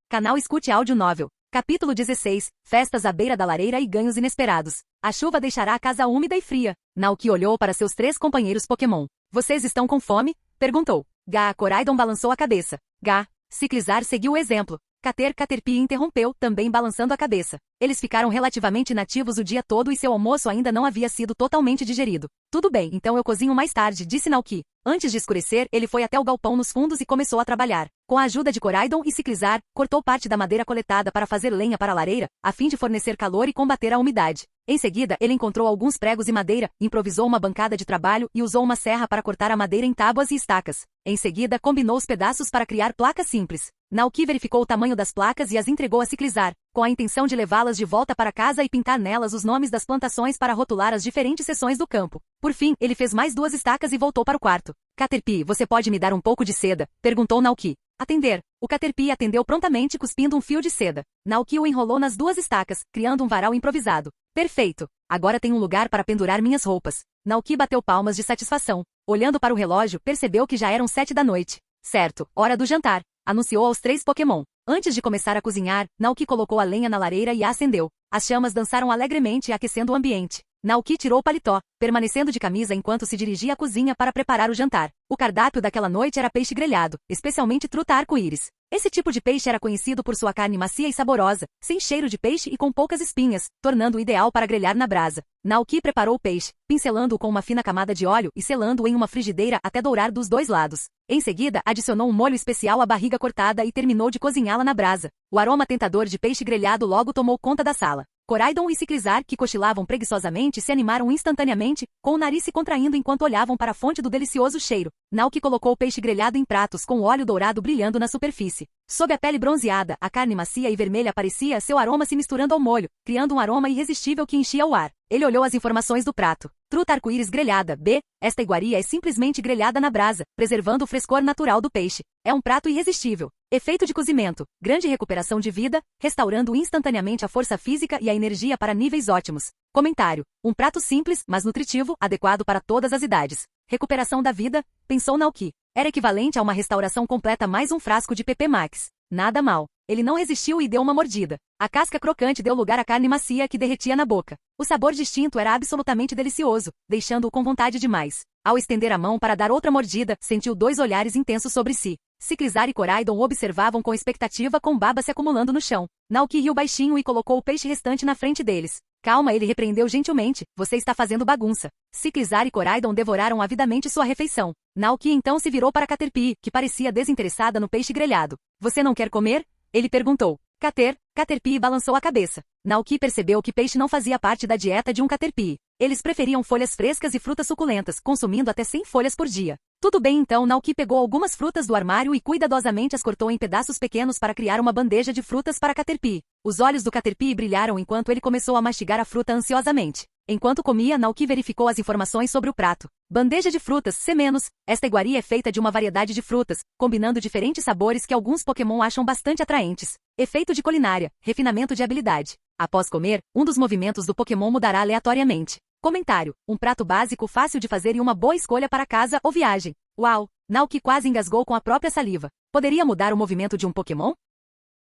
[SPEAKER 2] Canal Escute Áudio Novel. Capítulo 16. Festas à beira da lareira e ganhos inesperados. A chuva deixará a casa úmida e fria. Naoki olhou para seus 3 companheiros Pokémon. Vocês estão com fome? Perguntou. Gá, Koraidon balançou a cabeça. Gá, Ciclizar seguiu o exemplo. Caterpie interrompeu, também balançando a cabeça. Eles ficaram relativamente inativos o dia todo e seu almoço ainda não havia sido totalmente digerido. Tudo bem, então eu cozinho mais tarde, disse Naoki. Antes de escurecer, ele foi até o galpão nos fundos e começou a trabalhar. Com a ajuda de Koraidon e Ciclizar, cortou parte da madeira coletada para fazer lenha para a lareira, a fim de fornecer calor e combater a umidade. Em seguida, ele encontrou alguns pregos e madeira, improvisou uma bancada de trabalho e usou uma serra para cortar a madeira em tábuas e estacas. Em seguida, combinou os pedaços para criar placas simples. Naoki verificou o tamanho das placas e as entregou a Ciclizar, com a intenção de levá-las de volta para casa e pintar nelas os nomes das plantações para rotular as diferentes seções do campo. Por fim, ele fez mais 2 estacas e voltou para o quarto. Caterpie, você pode me dar um pouco de seda? Perguntou Naoki. Atender. O Caterpie atendeu prontamente cuspindo um fio de seda. Naoki o enrolou nas 2 estacas, criando um varal improvisado. Perfeito. Agora tenho um lugar para pendurar minhas roupas. Naoki bateu palmas de satisfação. Olhando para o relógio, percebeu que já eram 7 da noite. Certo, hora do jantar. Anunciou aos 3 Pokémon. Antes de começar a cozinhar, Naoki colocou a lenha na lareira e a acendeu. As chamas dançaram alegremente, aquecendo o ambiente. Naoki tirou o paletó, permanecendo de camisa enquanto se dirigia à cozinha para preparar o jantar. O cardápio daquela noite era peixe grelhado, especialmente truta arco-íris. Esse tipo de peixe era conhecido por sua carne macia e saborosa, sem cheiro de peixe e com poucas espinhas, tornando-o ideal para grelhar na brasa. Naoki preparou o peixe, pincelando-o com uma fina camada de óleo e selando-o em uma frigideira até dourar dos 2 lados. Em seguida, adicionou um molho especial à barriga cortada e terminou de cozinhá-la na brasa. O aroma tentador de peixe grelhado logo tomou conta da sala. Koraidon e Ciclizar, que cochilavam preguiçosamente, se animaram instantaneamente, com o nariz se contraindo enquanto olhavam para a fonte do delicioso cheiro. Naoki colocou o peixe grelhado em pratos com o óleo dourado brilhando na superfície. Sob a pele bronzeada, a carne macia e vermelha aparecia, seu aroma se misturando ao molho, criando um aroma irresistível que enchia o ar. Ele olhou as informações do prato. Truta arco-íris grelhada. B. Esta iguaria é simplesmente grelhada na brasa, preservando o frescor natural do peixe. É um prato irresistível. Efeito de cozimento. Grande recuperação de vida, restaurando instantaneamente a força física e a energia para níveis ótimos. Comentário. Um prato simples, mas nutritivo, adequado para todas as idades. Recuperação da vida, pensou Naoki. Era equivalente a uma restauração completa mais um frasco de PP Max. Nada mal. Ele não resistiu e deu uma mordida. A casca crocante deu lugar à carne macia que derretia na boca. O sabor distinto era absolutamente delicioso, deixando-o com vontade demais. Ao estender a mão para dar outra mordida, sentiu dois olhares intensos sobre si. Ciclizar e Coraidon o observavam com expectativa, com baba se acumulando no chão. Naoki riu baixinho e colocou o peixe restante na frente deles. Calma, ele repreendeu gentilmente. Você está fazendo bagunça. Ciclizar e Coraidon devoraram avidamente sua refeição. Naoki então se virou para Caterpie, que parecia desinteressada no peixe grelhado. Você não quer comer? Ele perguntou. Caterpie balançou a cabeça. Naoki percebeu que peixe não fazia parte da dieta de um Caterpie. Eles preferiam folhas frescas e frutas suculentas, consumindo até 100 folhas por dia. Tudo bem então, Naoki pegou algumas frutas do armário e cuidadosamente as cortou em pedaços pequenos para criar uma bandeja de frutas para Caterpie. Os olhos do Caterpie brilharam enquanto ele começou a mastigar a fruta ansiosamente. Enquanto comia, Naoki verificou as informações sobre o prato. Bandeja de frutas, C-. Esta iguaria é feita de uma variedade de frutas, combinando diferentes sabores que alguns Pokémon acham bastante atraentes. Efeito de culinária, refinamento de habilidade. Após comer, um dos movimentos do Pokémon mudará aleatoriamente. Comentário. Um prato básico fácil de fazer e uma boa escolha para casa ou viagem. Uau! Naoki quase engasgou com a própria saliva. Poderia mudar o movimento de um Pokémon?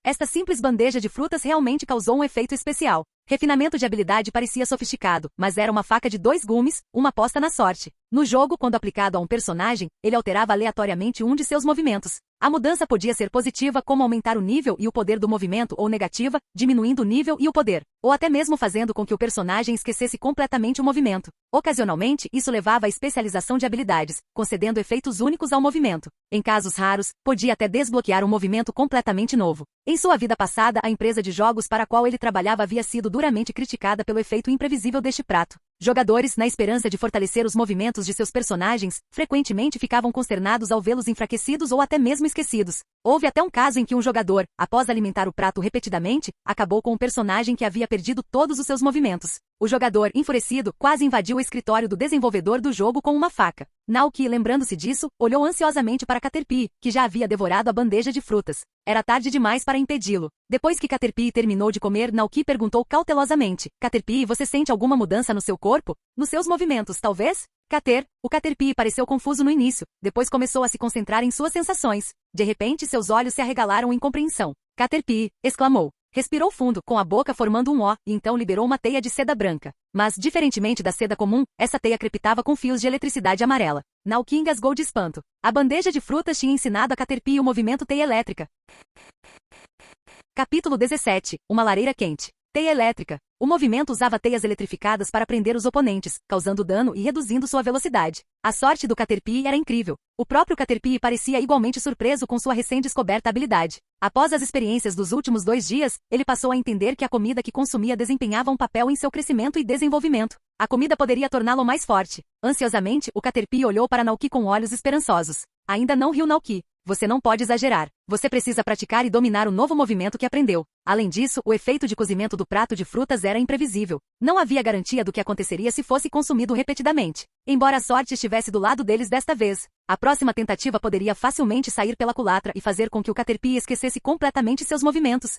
[SPEAKER 2] Esta simples bandeja de frutas realmente causou um efeito especial. Refinamento de habilidade parecia sofisticado, mas era uma faca de 2 gumes, uma aposta na sorte. No jogo, quando aplicado a um personagem, ele alterava aleatoriamente um de seus movimentos. A mudança podia ser positiva, como aumentar o nível e o poder do movimento, ou negativa, diminuindo o nível e o poder, ou até mesmo fazendo com que o personagem esquecesse completamente o movimento. Ocasionalmente, isso levava à especialização de habilidades, concedendo efeitos únicos ao movimento. Em casos raros, podia até desbloquear um movimento completamente novo. Em sua vida passada, a empresa de jogos para a qual ele trabalhava havia sido duramente criticada pelo efeito imprevisível deste prato. Jogadores, na esperança de fortalecer os movimentos de seus personagens, frequentemente ficavam consternados ao vê-los enfraquecidos ou até mesmo esquecidos. Houve até um caso em que um jogador, após alimentar o prato repetidamente, acabou com um personagem que havia perdido todos os seus movimentos. O jogador, enfurecido, quase invadiu o escritório do desenvolvedor do jogo com uma faca. Naoki, lembrando-se disso, olhou ansiosamente para Caterpie, que já havia devorado a bandeja de frutas. Era tarde demais para impedi-lo. Depois que Caterpie terminou de comer, Naoki perguntou cautelosamente: Caterpie, você sente alguma mudança no seu corpo? Nos seus movimentos, talvez? O Caterpie pareceu confuso no início, depois começou a se concentrar em suas sensações. De repente, seus olhos se arregalaram em compreensão. Caterpie, exclamou. Respirou fundo, com a boca formando um O, e então liberou uma teia de seda branca. Mas, diferentemente da seda comum, essa teia crepitava com fios de eletricidade amarela. Naoki engasgou de espanto. A bandeja de frutas tinha ensinado a Caterpie o movimento teia elétrica. Capítulo 17. Uma lareira quente. Teia elétrica. O movimento usava teias eletrificadas para prender os oponentes, causando dano e reduzindo sua velocidade. A sorte do Caterpie era incrível. O próprio Caterpie parecia igualmente surpreso com sua recém-descoberta habilidade. Após as experiências dos últimos 2 dias, ele passou a entender que a comida que consumia desempenhava um papel em seu crescimento e desenvolvimento. A comida poderia torná-lo mais forte. Ansiosamente, o Caterpie olhou para Naoki com olhos esperançosos. Ainda não riu Naoki. Você não pode exagerar. Você precisa praticar e dominar o novo movimento que aprendeu. Além disso, o efeito de cozimento do prato de frutas era imprevisível. Não havia garantia do que aconteceria se fosse consumido repetidamente. Embora a sorte estivesse do lado deles desta vez, a próxima tentativa poderia facilmente sair pela culatra e fazer com que o Caterpie esquecesse completamente seus movimentos.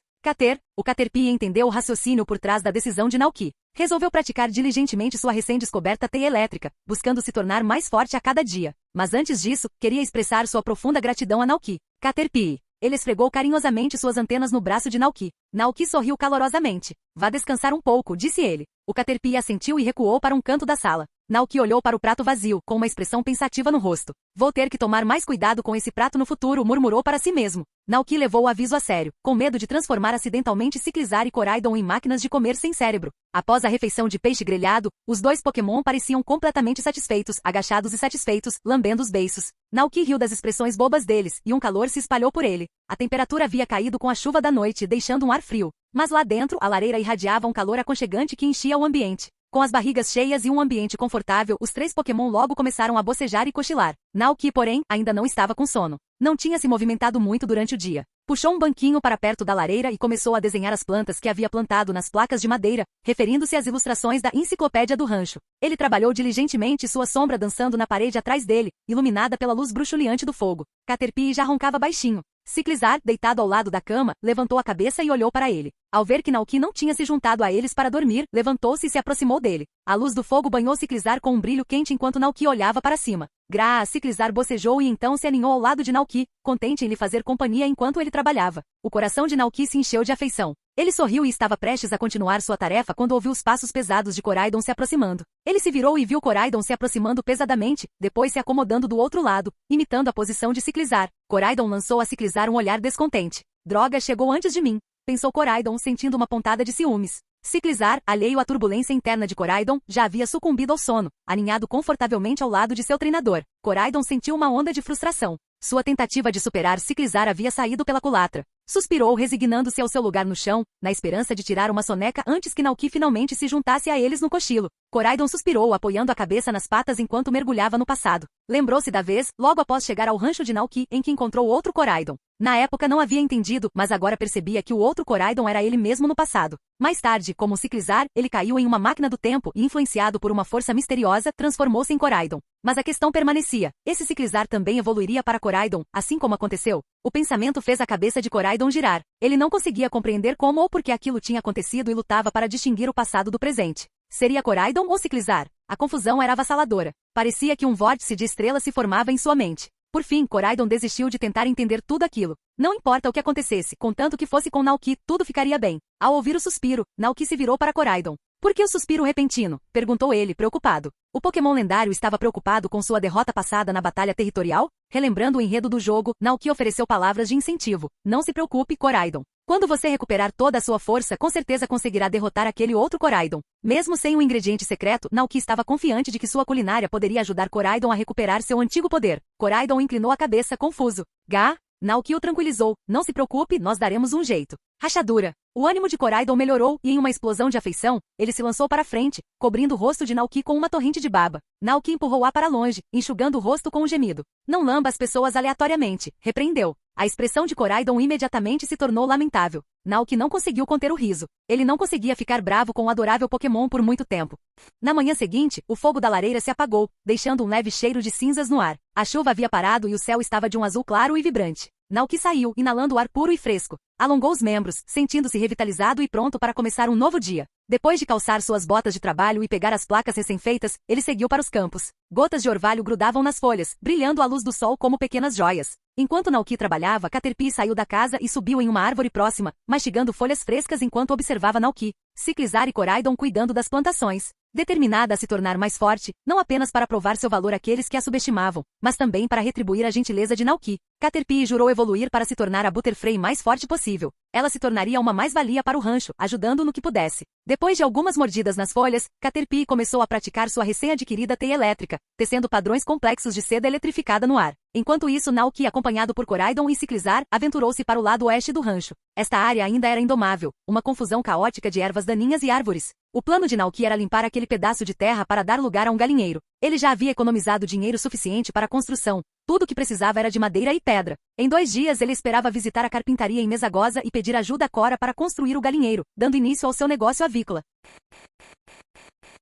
[SPEAKER 2] O Caterpie entendeu o raciocínio por trás da decisão de Naoki. Resolveu praticar diligentemente sua recém-descoberta teia elétrica, buscando se tornar mais forte a cada dia. Mas antes disso, queria expressar sua profunda gratidão a Naoki. Caterpie. Ele esfregou carinhosamente suas antenas no braço de Naoki. Naoki sorriu calorosamente. Vá descansar um pouco, disse ele. O Caterpie assentiu e recuou para um canto da sala. Naoki olhou para o prato vazio, com uma expressão pensativa no rosto. Vou ter que tomar mais cuidado com esse prato no futuro, murmurou para si mesmo. Naoki levou o aviso a sério, com medo de transformar acidentalmente Ciclizar e Coraidon em máquinas de comer sem cérebro. Após a refeição de peixe grelhado, os 2 Pokémon pareciam completamente satisfeitos, agachados e satisfeitos, lambendo os beiços. Naoki riu das expressões bobas deles, e um calor se espalhou por ele. A temperatura havia caído com a chuva da noite, deixando um ar frio. Mas lá dentro, a lareira irradiava um calor aconchegante que enchia o ambiente. Com as barrigas cheias e um ambiente confortável, os 3 Pokémon logo começaram a bocejar e cochilar. Naoki, porém, ainda não estava com sono. Não tinha se movimentado muito durante o dia. Puxou um banquinho para perto da lareira e começou a desenhar as plantas que havia plantado nas placas de madeira, referindo-se às ilustrações da enciclopédia do rancho. Ele trabalhou diligentemente, sua sombra dançando na parede atrás dele, iluminada pela luz bruxuleante do fogo. Caterpie já roncava baixinho. Ciclizar, deitado ao lado da cama, levantou a cabeça e olhou para ele. Ao ver que Nauki não tinha se juntado a eles para dormir, levantou-se e se aproximou dele. A luz do fogo banhou Ciclizar com um brilho quente enquanto Nauki olhava para cima. Gra! Ciclizar bocejou e então se aninhou ao lado de Nauki, contente em lhe fazer companhia enquanto ele trabalhava. O coração de Nauki se encheu de afeição. Ele sorriu e estava prestes a continuar sua tarefa quando ouviu os passos pesados de Coraidon se aproximando. Ele se virou e viu Coraidon se aproximando pesadamente, depois se acomodando do outro lado, imitando a posição de Ciclizar. Coraidon lançou a Ciclizar um olhar descontente. Droga, chegou antes de mim, pensou Coraidon, sentindo uma pontada de ciúmes. Ciclizar, alheio à turbulência interna de Coraidon, já havia sucumbido ao sono, aninhado confortavelmente ao lado de seu treinador. Coraidon sentiu uma onda de frustração. Sua tentativa de superar Ciclizar havia saído pela culatra. Suspirou, resignando-se ao seu lugar no chão, na esperança de tirar uma soneca antes que Nauki finalmente se juntasse a eles no cochilo. Coraidon suspirou, apoiando a cabeça nas patas enquanto mergulhava no passado. Lembrou-se da vez, logo após chegar ao rancho de Nauki, em que encontrou outro Coraidon. Na época não havia entendido, mas agora percebia que o outro Coraidon era ele mesmo no passado. Mais tarde, como Ciclizar, ele caiu em uma máquina do tempo e, influenciado por uma força misteriosa, transformou-se em Coraidon. Mas a questão permanecia. Esse Ciclizar também evoluiria para Coraidon, assim como aconteceu? O pensamento fez a cabeça de Coraidon girar. Ele não conseguia compreender como ou por que aquilo tinha acontecido e lutava para distinguir o passado do presente. Seria Coraidon ou Ciclizar? A confusão era avassaladora. Parecia que um vórtice de estrelas se formava em sua mente. Por fim, Coraidon desistiu de tentar entender tudo aquilo. Não importa o que acontecesse, contanto que fosse com Nauki, tudo ficaria bem. Ao ouvir o suspiro, Nauki se virou para Coraidon. Por que o suspiro repentino? Perguntou ele, preocupado. O Pokémon lendário estava preocupado com sua derrota passada na batalha territorial? Relembrando o enredo do jogo, Nauki ofereceu palavras de incentivo. Não se preocupe, Coraidon. Quando você recuperar toda a sua força, com certeza conseguirá derrotar aquele outro Coraidon. Mesmo sem um ingrediente secreto, Nauki estava confiante de que sua culinária poderia ajudar Coraidon a recuperar seu antigo poder. Coraidon inclinou a cabeça, confuso. Gá? Nauki o tranquilizou. Não se preocupe, nós daremos um jeito. Rachadura. O ânimo de Coraidon melhorou e, em uma explosão de afeição, ele se lançou para frente, cobrindo o rosto de Nauki com uma torrente de baba. Nauki empurrou-a para longe, enxugando o rosto com um gemido. Não lamba as pessoas aleatoriamente, repreendeu. A expressão de Coraidon imediatamente se tornou lamentável. Nauki não conseguiu conter o riso. Ele não conseguia ficar bravo com o adorável Pokémon por muito tempo. Na manhã seguinte, o fogo da lareira se apagou, deixando um leve cheiro de cinzas no ar. A chuva havia parado e o céu estava de um azul claro e vibrante. Nauki saiu, inalando o ar puro e fresco. Alongou os membros, sentindo-se revitalizado e pronto para começar um novo dia. Depois de calçar suas botas de trabalho e pegar as placas recém-feitas, ele seguiu para os campos. Gotas de orvalho grudavam nas folhas, brilhando à luz do sol como pequenas joias. Enquanto Nauki trabalhava, Caterpie saiu da casa e subiu em uma árvore próxima, mastigando folhas frescas enquanto observava Nauki, Ciclizar e Coraidon cuidando das plantações. Determinada a se tornar mais forte, não apenas para provar seu valor àqueles que a subestimavam, mas também para retribuir a gentileza de Nauki. Caterpie jurou evoluir para se tornar a Butterfree mais forte possível. Ela se tornaria uma mais-valia para o rancho, ajudando no que pudesse. Depois de algumas mordidas nas folhas, Caterpie começou a praticar sua recém-adquirida teia elétrica, tecendo padrões complexos de seda eletrificada no ar. Enquanto isso, Nauki, acompanhado por Coraidon e Ciclizar, aventurou-se para o lado oeste do rancho. Esta área ainda era indomável, uma confusão caótica de ervas daninhas e árvores. O plano de Nauki era limpar aquele pedaço de terra para dar lugar a um galinheiro. Ele já havia economizado dinheiro suficiente para a construção. Tudo o que precisava era de madeira e pedra. Em 2 dias ele esperava visitar a carpintaria em Mesagoza e pedir ajuda a Cora para construir o galinheiro, dando início ao seu negócio avícola.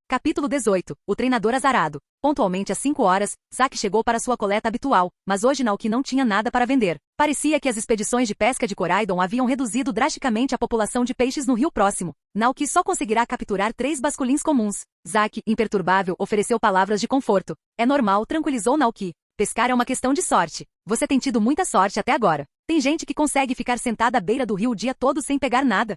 [SPEAKER 2] Capítulo 18. O treinador azarado. Pontualmente às 5 horas, Zack chegou para sua coleta habitual, mas hoje Nauki não tinha nada para vender. Parecia que as expedições de pesca de Coraidon haviam reduzido drasticamente a população de peixes no rio próximo. Nauki só conseguirá capturar 3 basculins comuns. Zack, imperturbável, ofereceu palavras de conforto. É normal, tranquilizou Nauki. Pescar é uma questão de sorte. Você tem tido muita sorte até agora. Tem gente que consegue ficar sentada à beira do rio o dia todo sem pegar nada.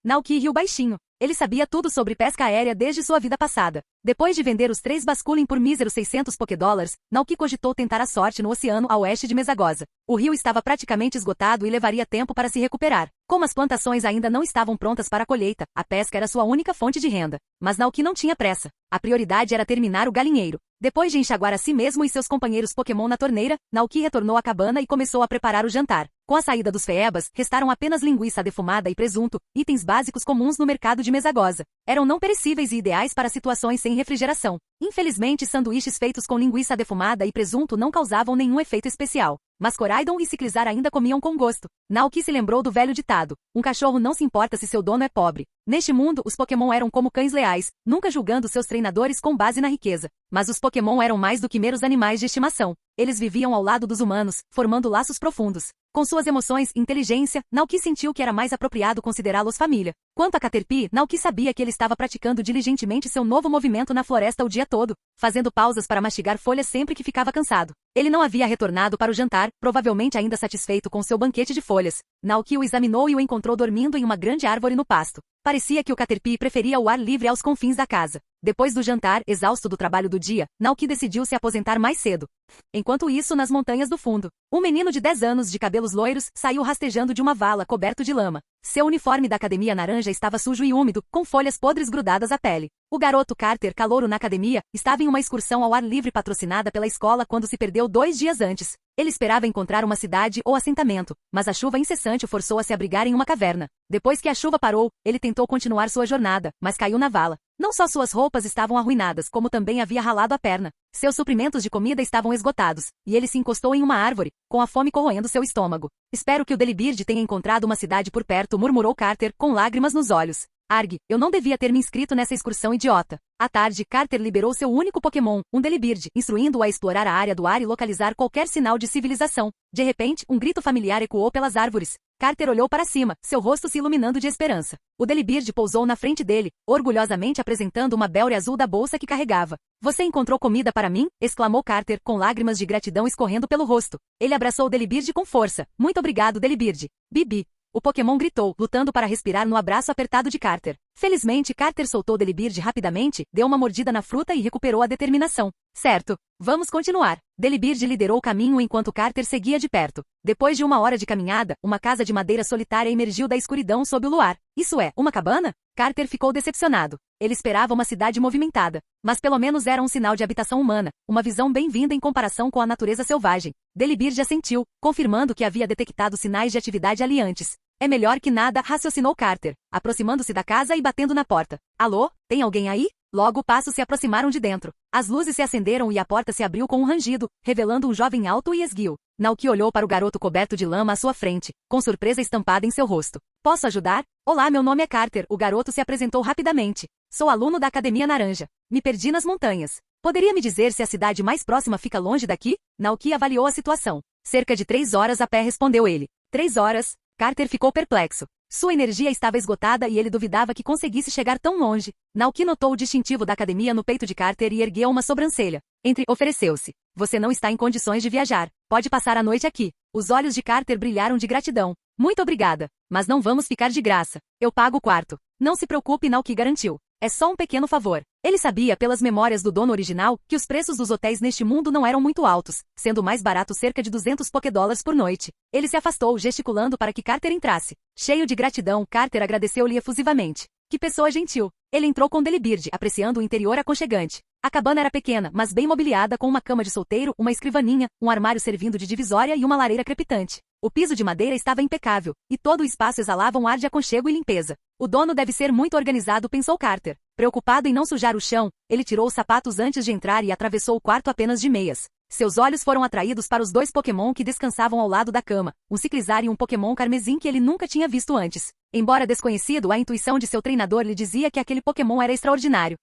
[SPEAKER 2] Nauki riu baixinho. Ele sabia tudo sobre pesca aérea desde sua vida passada. Depois de vender os 3 basculin por míseros 600 Pokédólares, Nauki cogitou tentar a sorte no oceano a oeste de Mesagoza. O rio estava praticamente esgotado e levaria tempo para se recuperar. Como as plantações ainda não estavam prontas para a colheita, a pesca era sua única fonte de renda. Mas Nauki não tinha pressa. A prioridade era terminar o galinheiro. Depois de enxaguar a si mesmo e seus companheiros Pokémon na torneira, Nauki retornou à cabana e começou a preparar o jantar. Com a saída dos Feebas, restaram apenas linguiça defumada e presunto, itens básicos comuns no mercado de Mesagoza. Eram não perecíveis e ideais para situações sem refrigeração. Infelizmente, sanduíches feitos com linguiça defumada e presunto não causavam nenhum efeito especial. mas Koraidon e Ciclizar ainda comiam com gosto. Naoki se lembrou do velho ditado: um cachorro não se importa se seu dono é pobre. Neste mundo, os Pokémon eram como cães leais, nunca julgando seus treinadores com base na riqueza. Mas os Pokémon eram mais do que meros animais de estimação. Eles viviam ao lado dos humanos, formando laços profundos. Com suas emoções e inteligência, Naoki sentiu que era mais apropriado considerá-los família. Quanto a Caterpie, Naoki sabia que ele estava praticando diligentemente seu novo movimento na floresta o dia todo, fazendo pausas para mastigar folhas sempre que ficava cansado. Ele não havia retornado para o jantar, provavelmente ainda satisfeito com seu banquete de folhas. Naoki o examinou e o encontrou dormindo em uma grande árvore no pasto. Parecia que o Caterpie preferia o ar livre aos confins da casa. Depois do jantar, exausto do trabalho do dia, Naoki decidiu se aposentar mais cedo. Enquanto isso, nas montanhas do fundo, um menino de 10 anos de cabelos loiros saiu rastejando de uma vala coberto de lama. Seu uniforme da academia naranja estava sujo e úmido, com folhas podres grudadas à pele. O garoto Carter, calouro na academia, estava em uma excursão ao ar livre patrocinada pela escola quando se perdeu 2 dias antes. Ele esperava encontrar uma cidade ou assentamento, mas a chuva incessante o forçou a se abrigar em uma caverna. Depois que a chuva parou, ele tentou continuar sua jornada, mas caiu na vala. Não só suas roupas estavam arruinadas, como também havia ralado a perna. Seus suprimentos de comida estavam esgotados, e ele se encostou em uma árvore, com a fome corroendo seu estômago. Espero que o Delibird tenha encontrado uma cidade por perto, murmurou Carter, com lágrimas nos olhos. Arg, eu não devia ter me inscrito nessa excursão idiota. À tarde, Carter liberou seu único Pokémon, um Delibird, instruindo-o a explorar a área do ar e localizar qualquer sinal de civilização. De repente, um grito familiar ecoou pelas árvores. Carter olhou para cima, seu rosto se iluminando de esperança. O Delibird pousou na frente dele, orgulhosamente apresentando uma belre azul da bolsa que carregava. Você encontrou comida para mim? Exclamou Carter, com lágrimas de gratidão escorrendo pelo rosto. Ele abraçou o Delibird com força. Muito obrigado, Delibird. Bibi. O Pokémon gritou, lutando para respirar no abraço apertado de Carter. Felizmente, Carter soltou Delibird rapidamente, deu uma mordida na fruta e recuperou a determinação. Certo. Vamos continuar. Delibird liderou o caminho enquanto Carter seguia de perto. Depois de 1 hora de caminhada, uma casa de madeira solitária emergiu da escuridão sob o luar. Isso é, uma cabana? Carter ficou decepcionado. Ele esperava uma cidade movimentada. Mas pelo menos era um sinal de habitação humana, uma visão bem-vinda em comparação com a natureza selvagem. Delibird assentiu, confirmando que havia detectado sinais de atividade ali antes. É melhor que nada, raciocinou Carter, aproximando-se da casa e batendo na porta. Alô? Tem alguém aí? Logo passos se aproximaram de dentro. As luzes se acenderam e a porta se abriu com um rangido, revelando um jovem alto e esguio. Naoki olhou para o garoto coberto de lama à sua frente, com surpresa estampada em seu rosto. Posso ajudar? Olá, meu nome é Carter. O garoto se apresentou rapidamente. Sou aluno da Academia Naranja. Me perdi nas montanhas. Poderia me dizer se a cidade mais próxima fica longe daqui? Naoki avaliou a situação. Cerca de 3 horas a pé, respondeu ele. 3 horas? Carter ficou perplexo. Sua energia estava esgotada e ele duvidava que conseguisse chegar tão longe. Naoki notou o distintivo da academia no peito de Carter e ergueu uma sobrancelha. Ofereceu-se. Você não está em condições de viajar. Pode passar a noite aqui. Os olhos de Carter brilharam de gratidão. Muito obrigada. Mas não vamos ficar de graça. Eu pago o quarto. Não se preocupe, Naoki garantiu. É só um pequeno favor. Ele sabia, pelas memórias do dono original, que os preços dos hotéis neste mundo não eram muito altos, sendo o mais barato cerca de 200 Pokédólares por noite. Ele se afastou, gesticulando para que Carter entrasse. Cheio de gratidão, Carter agradeceu-lhe efusivamente. Que pessoa gentil. Ele entrou com Delibird, apreciando o interior aconchegante. A cabana era pequena, mas bem mobiliada, com uma cama de solteiro, uma escrivaninha, um armário servindo de divisória e uma lareira crepitante. O piso de madeira estava impecável, e todo o espaço exalava um ar de aconchego e limpeza. O dono deve ser muito organizado, pensou Carter. Preocupado em não sujar o chão, ele tirou os sapatos antes de entrar e atravessou o quarto apenas de meias. Seus olhos foram atraídos para os 2 Pokémon que descansavam ao lado da cama, um Ciclizar e um Pokémon carmesim que ele nunca tinha visto antes. Embora desconhecido, a intuição de seu treinador lhe dizia que aquele Pokémon era extraordinário.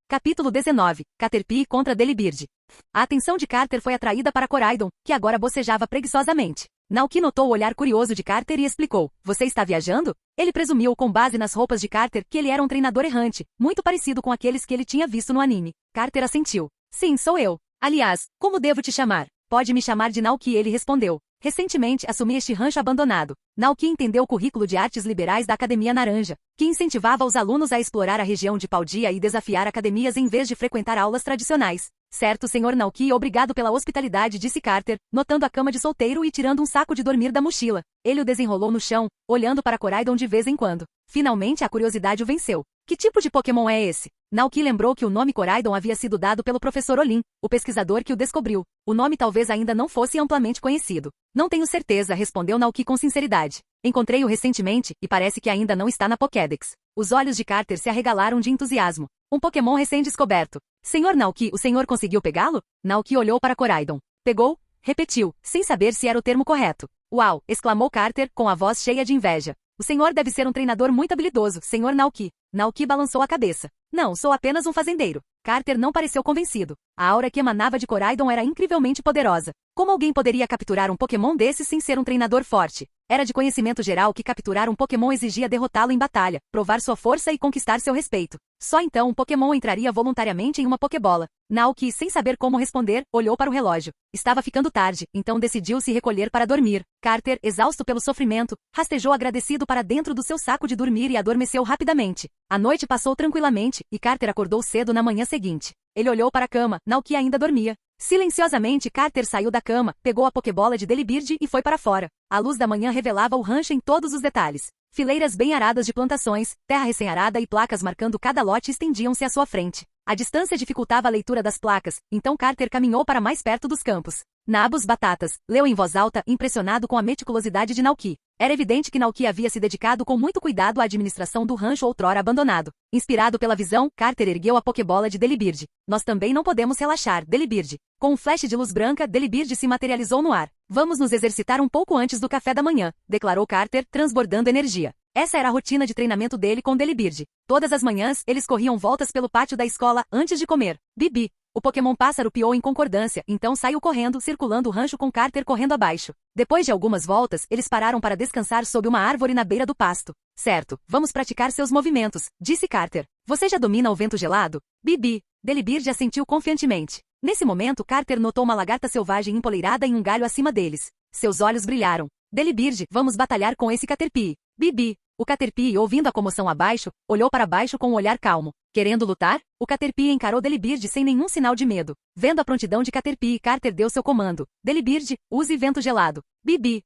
[SPEAKER 2] Capítulo 19. Caterpie contra Delibird. A atenção de Carter foi atraída para Koraidon, que agora bocejava preguiçosamente. Naoki notou o olhar curioso de Carter e explicou. Você está viajando? Ele presumiu, com base nas roupas de Carter, que ele era um treinador errante, muito parecido com aqueles que ele tinha visto no anime. Carter assentiu. Sim, sou eu. Aliás, como devo te chamar? Pode me chamar de Naoki, ele respondeu. Recentemente, assumi este rancho abandonado. Naoki entendeu o currículo de artes liberais da Academia Naranja, que incentivava os alunos a explorar a região de Paldea e desafiar academias em vez de frequentar aulas tradicionais. Certo, senhor Naoki, obrigado pela hospitalidade, disse Carter, notando a cama de solteiro e tirando um saco de dormir da mochila. Ele o desenrolou no chão, olhando para Koraidon de vez em quando. Finalmente a curiosidade o venceu. Que tipo de Pokémon é esse? Naoki lembrou que o nome Koraidon havia sido dado pelo professor Olin, o pesquisador que o descobriu. O nome talvez ainda não fosse amplamente conhecido. Não tenho certeza, respondeu Naoki com sinceridade. Encontrei-o recentemente, e parece que ainda não está na Pokédex. Os olhos de Carter se arregalaram de entusiasmo. Um Pokémon recém-descoberto. Senhor Naoki, o senhor conseguiu pegá-lo? Naoki olhou para Koraidon. Pegou? repetiu, sem saber se era o termo correto. Uau! Exclamou Carter, com a voz cheia de inveja. O senhor deve ser um treinador muito habilidoso, Sr. Naoki. Naoki balançou a cabeça. Não, sou apenas um fazendeiro. Carter não pareceu convencido. A aura que emanava de Koraidon era incrivelmente poderosa. Como alguém poderia capturar um Pokémon desse sem ser um treinador forte? Era de conhecimento geral que capturar um Pokémon exigia derrotá-lo em batalha, provar sua força e conquistar seu respeito. Só então um Pokémon entraria voluntariamente em uma Pokébola. Naoki, sem saber como responder, olhou para o relógio. Estava ficando tarde, então decidiu se recolher para dormir. Carter, exausto pelo sofrimento, rastejou agradecido para dentro do seu saco de dormir e adormeceu rapidamente. A noite passou tranquilamente, e Carter acordou cedo na manhã seguinte. Ele olhou para a cama, Naoki ainda dormia. Silenciosamente, Carter saiu da cama, pegou a Pokébola de Delibird e foi para fora. A luz da manhã revelava o rancho em todos os detalhes. Fileiras bem aradas de plantações, terra recém-arada e placas marcando cada lote estendiam-se à sua frente. A distância dificultava a leitura das placas, então Carter caminhou para mais perto dos campos. Nabos batatas, leu em voz alta, impressionado com a meticulosidade de Naoki. Era evidente que Naoki havia se dedicado com muito cuidado à administração do rancho outrora abandonado. Inspirado pela visão, Carter ergueu a Pokébola de Delibird. Nós também não podemos relaxar, Delibird. Com um flash de luz branca, Delibird se materializou no ar. Vamos nos exercitar um pouco antes do café da manhã, declarou Carter, transbordando energia. Essa era a rotina de treinamento dele com Delibird. Todas as manhãs, eles corriam voltas pelo pátio da escola antes de comer. Bibi. O Pokémon pássaro piou em concordância, então saiu correndo, circulando o rancho com Carter correndo abaixo. Depois de algumas voltas, eles pararam para descansar sob uma árvore na beira do pasto. Certo, vamos praticar seus movimentos, disse Carter. Você já domina o vento gelado? Bibi. Delibird assentiu confiantemente. Nesse momento, Carter notou uma lagarta selvagem empoleirada em um galho acima deles. Seus olhos brilharam. Delibird, vamos batalhar com esse Caterpie. Bibi. O Caterpie, ouvindo a comoção abaixo, olhou para baixo com um olhar calmo. Querendo lutar? O Caterpie encarou Delibird sem nenhum sinal de medo. Vendo a prontidão de Caterpie, Carter deu seu comando. Delibird, use vento gelado. Bibi.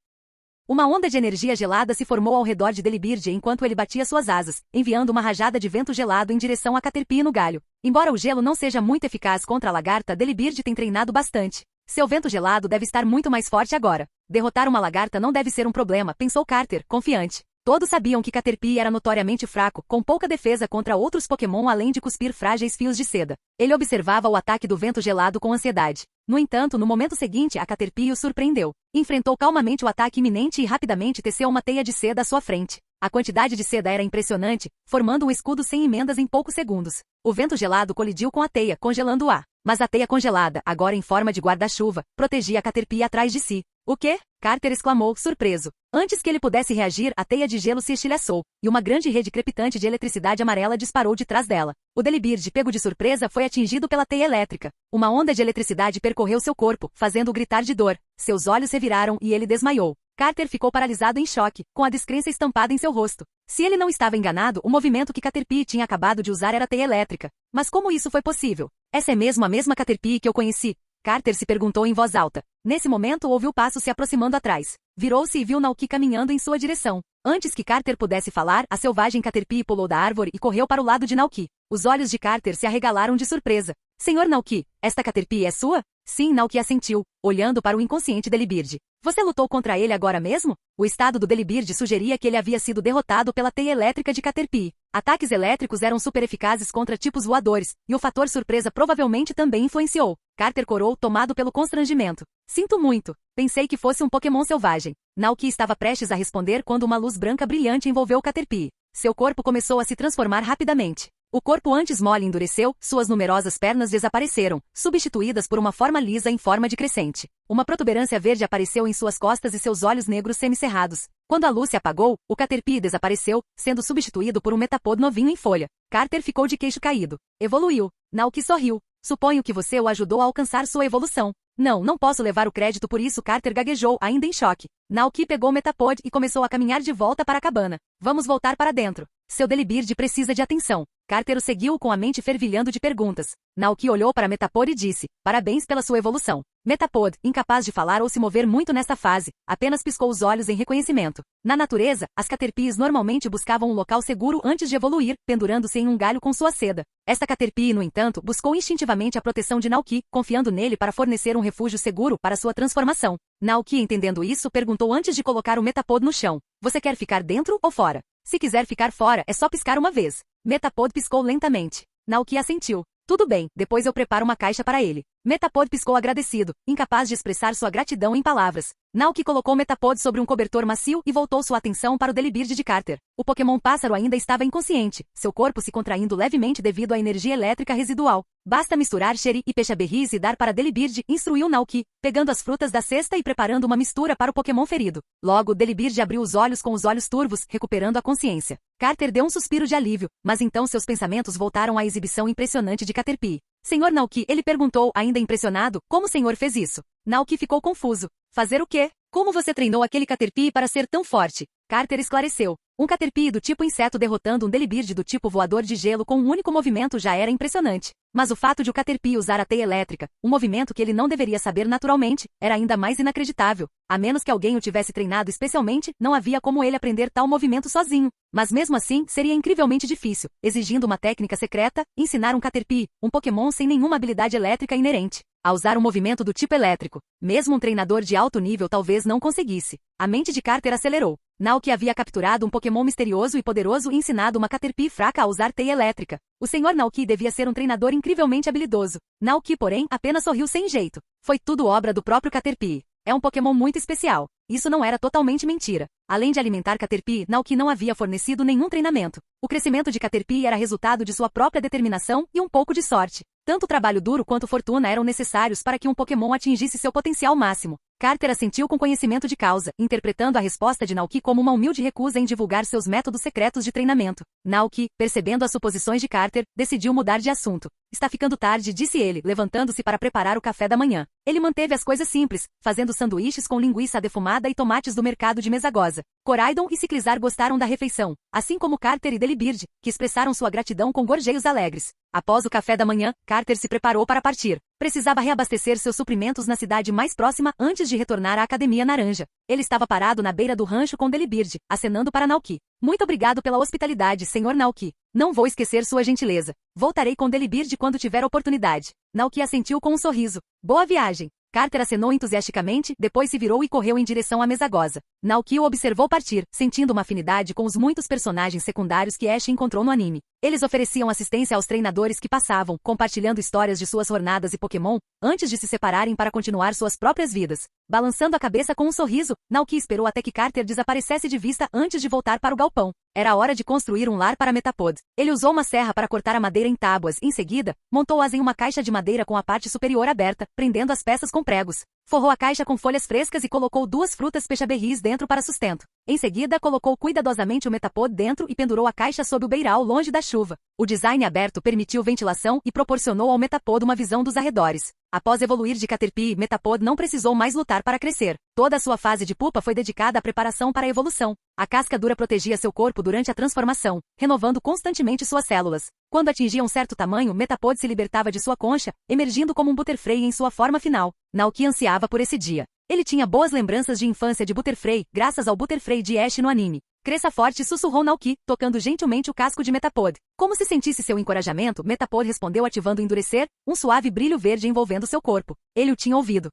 [SPEAKER 2] Uma onda de energia gelada se formou ao redor de Delibird enquanto ele batia suas asas, enviando uma rajada de vento gelado em direção a Caterpie no galho. Embora o gelo não seja muito eficaz contra a lagarta, Delibird tem treinado bastante. Seu vento gelado deve estar muito mais forte agora. Derrotar uma lagarta não deve ser um problema, pensou Carter, confiante. Todos sabiam que Caterpie era notoriamente fraco, com pouca defesa contra outros Pokémon além de cuspir frágeis fios de seda. Ele observava o ataque do vento gelado com ansiedade. No entanto, no momento seguinte, a Caterpie o surpreendeu. Enfrentou calmamente o ataque iminente e rapidamente teceu uma teia de seda à sua frente. A quantidade de seda era impressionante, formando um escudo sem emendas em poucos segundos. O vento gelado colidiu com a teia, congelando-a. Mas a teia congelada, agora em forma de guarda-chuva, protegia a Caterpie atrás de si. O quê? Carter exclamou, surpreso. Antes que ele pudesse reagir, a teia de gelo se estilhaçou, e uma grande rede crepitante de eletricidade amarela disparou de trás dela. O Delibird, pego de surpresa, foi atingido pela teia elétrica. Uma onda de eletricidade percorreu seu corpo, fazendo-o gritar de dor. Seus olhos reviraram e ele desmaiou. Carter ficou paralisado em choque, com a descrença estampada em seu rosto. Se ele não estava enganado, o movimento que Caterpie tinha acabado de usar era teia elétrica. Mas como isso foi possível? Essa é mesmo a mesma Caterpie que eu conheci? Carter se perguntou em voz alta. Nesse momento ouviu passos se aproximando atrás. Virou-se e viu Naoki caminhando em sua direção. Antes que Carter pudesse falar, a selvagem Caterpie pulou da árvore e correu para o lado de Naoki. Os olhos de Carter se arregalaram de surpresa. Senhor Naoki, esta Caterpie é sua? Sim, Naoki assentiu, olhando para o inconsciente Delibird. Você lutou contra ele agora mesmo? O estado do Delibird sugeria que ele havia sido derrotado pela teia elétrica de Caterpie. Ataques elétricos eram super eficazes contra tipos voadores, e o fator surpresa provavelmente também influenciou. Carter corou, tomado pelo constrangimento. Sinto muito. Pensei que fosse um Pokémon selvagem. Naoki estava prestes a responder quando uma luz branca brilhante envolveu Caterpie. Seu corpo começou a se transformar rapidamente. O corpo antes mole endureceu, suas numerosas pernas desapareceram, substituídas por uma forma lisa em forma de crescente. Uma protuberância verde apareceu em suas costas e seus olhos negros semicerrados. Quando a luz se apagou, o Caterpie desapareceu, sendo substituído por um Metapod novinho em folha. Carter ficou de queixo caído. Evoluiu. Naoki sorriu. Suponho que você o ajudou a alcançar sua evolução. Não posso levar o crédito por isso, Carter gaguejou, ainda em choque. Naoki pegou o Metapod e começou a caminhar de volta para a cabana. Vamos voltar para dentro. Seu Delibird precisa de atenção. Carter o seguiu com a mente fervilhando de perguntas. Naoki olhou para Metapod e disse, parabéns pela sua evolução. Metapod, incapaz de falar ou se mover muito nesta fase, apenas piscou os olhos em reconhecimento. Na natureza, as Caterpies normalmente buscavam um local seguro antes de evoluir, pendurando-se em um galho com sua seda. Esta Caterpie, no entanto, buscou instintivamente a proteção de Naoki, confiando nele para fornecer um refúgio seguro para sua transformação. Naoki, entendendo isso, perguntou antes de colocar o Metapod no chão. Você quer ficar dentro ou fora? Se quiser ficar fora, é só piscar uma vez. Metapod piscou lentamente. Naoki assentiu. Tudo bem, depois eu preparo uma caixa para ele. Metapod piscou agradecido, incapaz de expressar sua gratidão em palavras. Naoki colocou Metapod sobre um cobertor macio e voltou sua atenção para o Delibird de Carter. O Pokémon pássaro ainda estava inconsciente, seu corpo se contraindo levemente devido à energia elétrica residual. Basta misturar Cheri e Peixaberries e dar para Delibird, instruiu Naoki, pegando as frutas da cesta e preparando uma mistura para o Pokémon ferido. Logo, Delibird abriu os olhos com os olhos turvos, recuperando a consciência. Carter deu um suspiro de alívio, mas então seus pensamentos voltaram à exibição impressionante de Caterpie. Senhor Naoki, ele perguntou, ainda impressionado, como o senhor fez isso? Naoki ficou confuso. Fazer o quê? Como você treinou aquele Caterpie para ser tão forte? Carter esclareceu. Um Caterpie do tipo inseto derrotando um Delibird do tipo voador de gelo com um único movimento já era impressionante. Mas o fato de o Caterpie usar a teia elétrica, um movimento que ele não deveria saber naturalmente, era ainda mais inacreditável. A menos que alguém o tivesse treinado especialmente, não havia como ele aprender tal movimento sozinho. Mas mesmo assim, seria incrivelmente difícil, exigindo uma técnica secreta, ensinar um Caterpie, um Pokémon sem nenhuma habilidade elétrica inerente, a usar um movimento do tipo elétrico. Mesmo um treinador de alto nível talvez não conseguisse. A mente de Carter acelerou. Naoki havia capturado um Pokémon misterioso e poderoso e ensinado uma Caterpie fraca a usar teia elétrica. O Sr. Naoki devia ser um treinador incrivelmente habilidoso. Naoki, porém, apenas sorriu sem jeito. Foi tudo obra do próprio Caterpie. É um Pokémon muito especial. Isso não era totalmente mentira. Além de alimentar Caterpie, Naoki não havia fornecido nenhum treinamento. O crescimento de Caterpie era resultado de sua própria determinação e um pouco de sorte. Tanto trabalho duro quanto fortuna eram necessários para que um Pokémon atingisse seu potencial máximo. Carter assentiu com conhecimento de causa, interpretando a resposta de Naoki como uma humilde recusa em divulgar seus métodos secretos de treinamento. Naoki, percebendo as suposições de Carter, decidiu mudar de assunto. Está ficando tarde, disse ele, levantando-se para preparar o café da manhã. Ele manteve as coisas simples, fazendo sanduíches com linguiça defumada e tomates do mercado de Mesagoza. Coraidon e Ciclizar gostaram da refeição, assim como Carter e Delibird, que expressaram sua gratidão com gorjeios alegres. Após o café da manhã, Carter se preparou para partir. Precisava reabastecer seus suprimentos na cidade mais próxima antes de retornar à Academia Naranja. Ele estava parado na beira do rancho com Delibird, acenando para Naoki. Muito obrigado pela hospitalidade, Sr. Naoki. Não vou esquecer sua gentileza. Voltarei com Delibird quando tiver oportunidade. Naoki assentiu com um sorriso. Boa viagem. Carter acenou entusiasticamente, depois se virou e correu em direção à Mesagoza. Naoki o observou partir, sentindo uma afinidade com os muitos personagens secundários que Ash encontrou no anime. Eles ofereciam assistência aos treinadores que passavam, compartilhando histórias de suas jornadas e Pokémon, antes de se separarem para continuar suas próprias vidas. Balançando a cabeça com um sorriso, Naoki esperou até que Carter desaparecesse de vista antes de voltar para o galpão. Era hora de construir um lar para Metapod. Ele usou uma serra para cortar a madeira em tábuas e, em seguida, montou-as em uma caixa de madeira com a parte superior aberta, prendendo as peças com pregos. Forrou a caixa com folhas frescas e colocou 2 frutas Peixaberries dentro para sustento. Em seguida, colocou cuidadosamente o Metapod dentro e pendurou a caixa sob o beiral longe da chuva. O design aberto permitiu ventilação e proporcionou ao Metapod uma visão dos arredores. Após evoluir de Caterpie, Metapod não precisou mais lutar para crescer. Toda a sua fase de pupa foi dedicada à preparação para a evolução. A casca dura protegia seu corpo durante a transformação, renovando constantemente suas células. Quando atingia um certo tamanho, Metapod se libertava de sua concha, emergindo como um Butterfree em sua forma final. Naoki ansiava por esse dia. Ele tinha boas lembranças de infância de Butterfree, graças ao Butterfree de Ash no anime. Cresça forte, sussurrou Naoki, tocando gentilmente o casco de Metapod. Como se sentisse seu encorajamento, Metapod respondeu ativando endurecer, um suave brilho verde envolvendo seu corpo. Ele o tinha ouvido.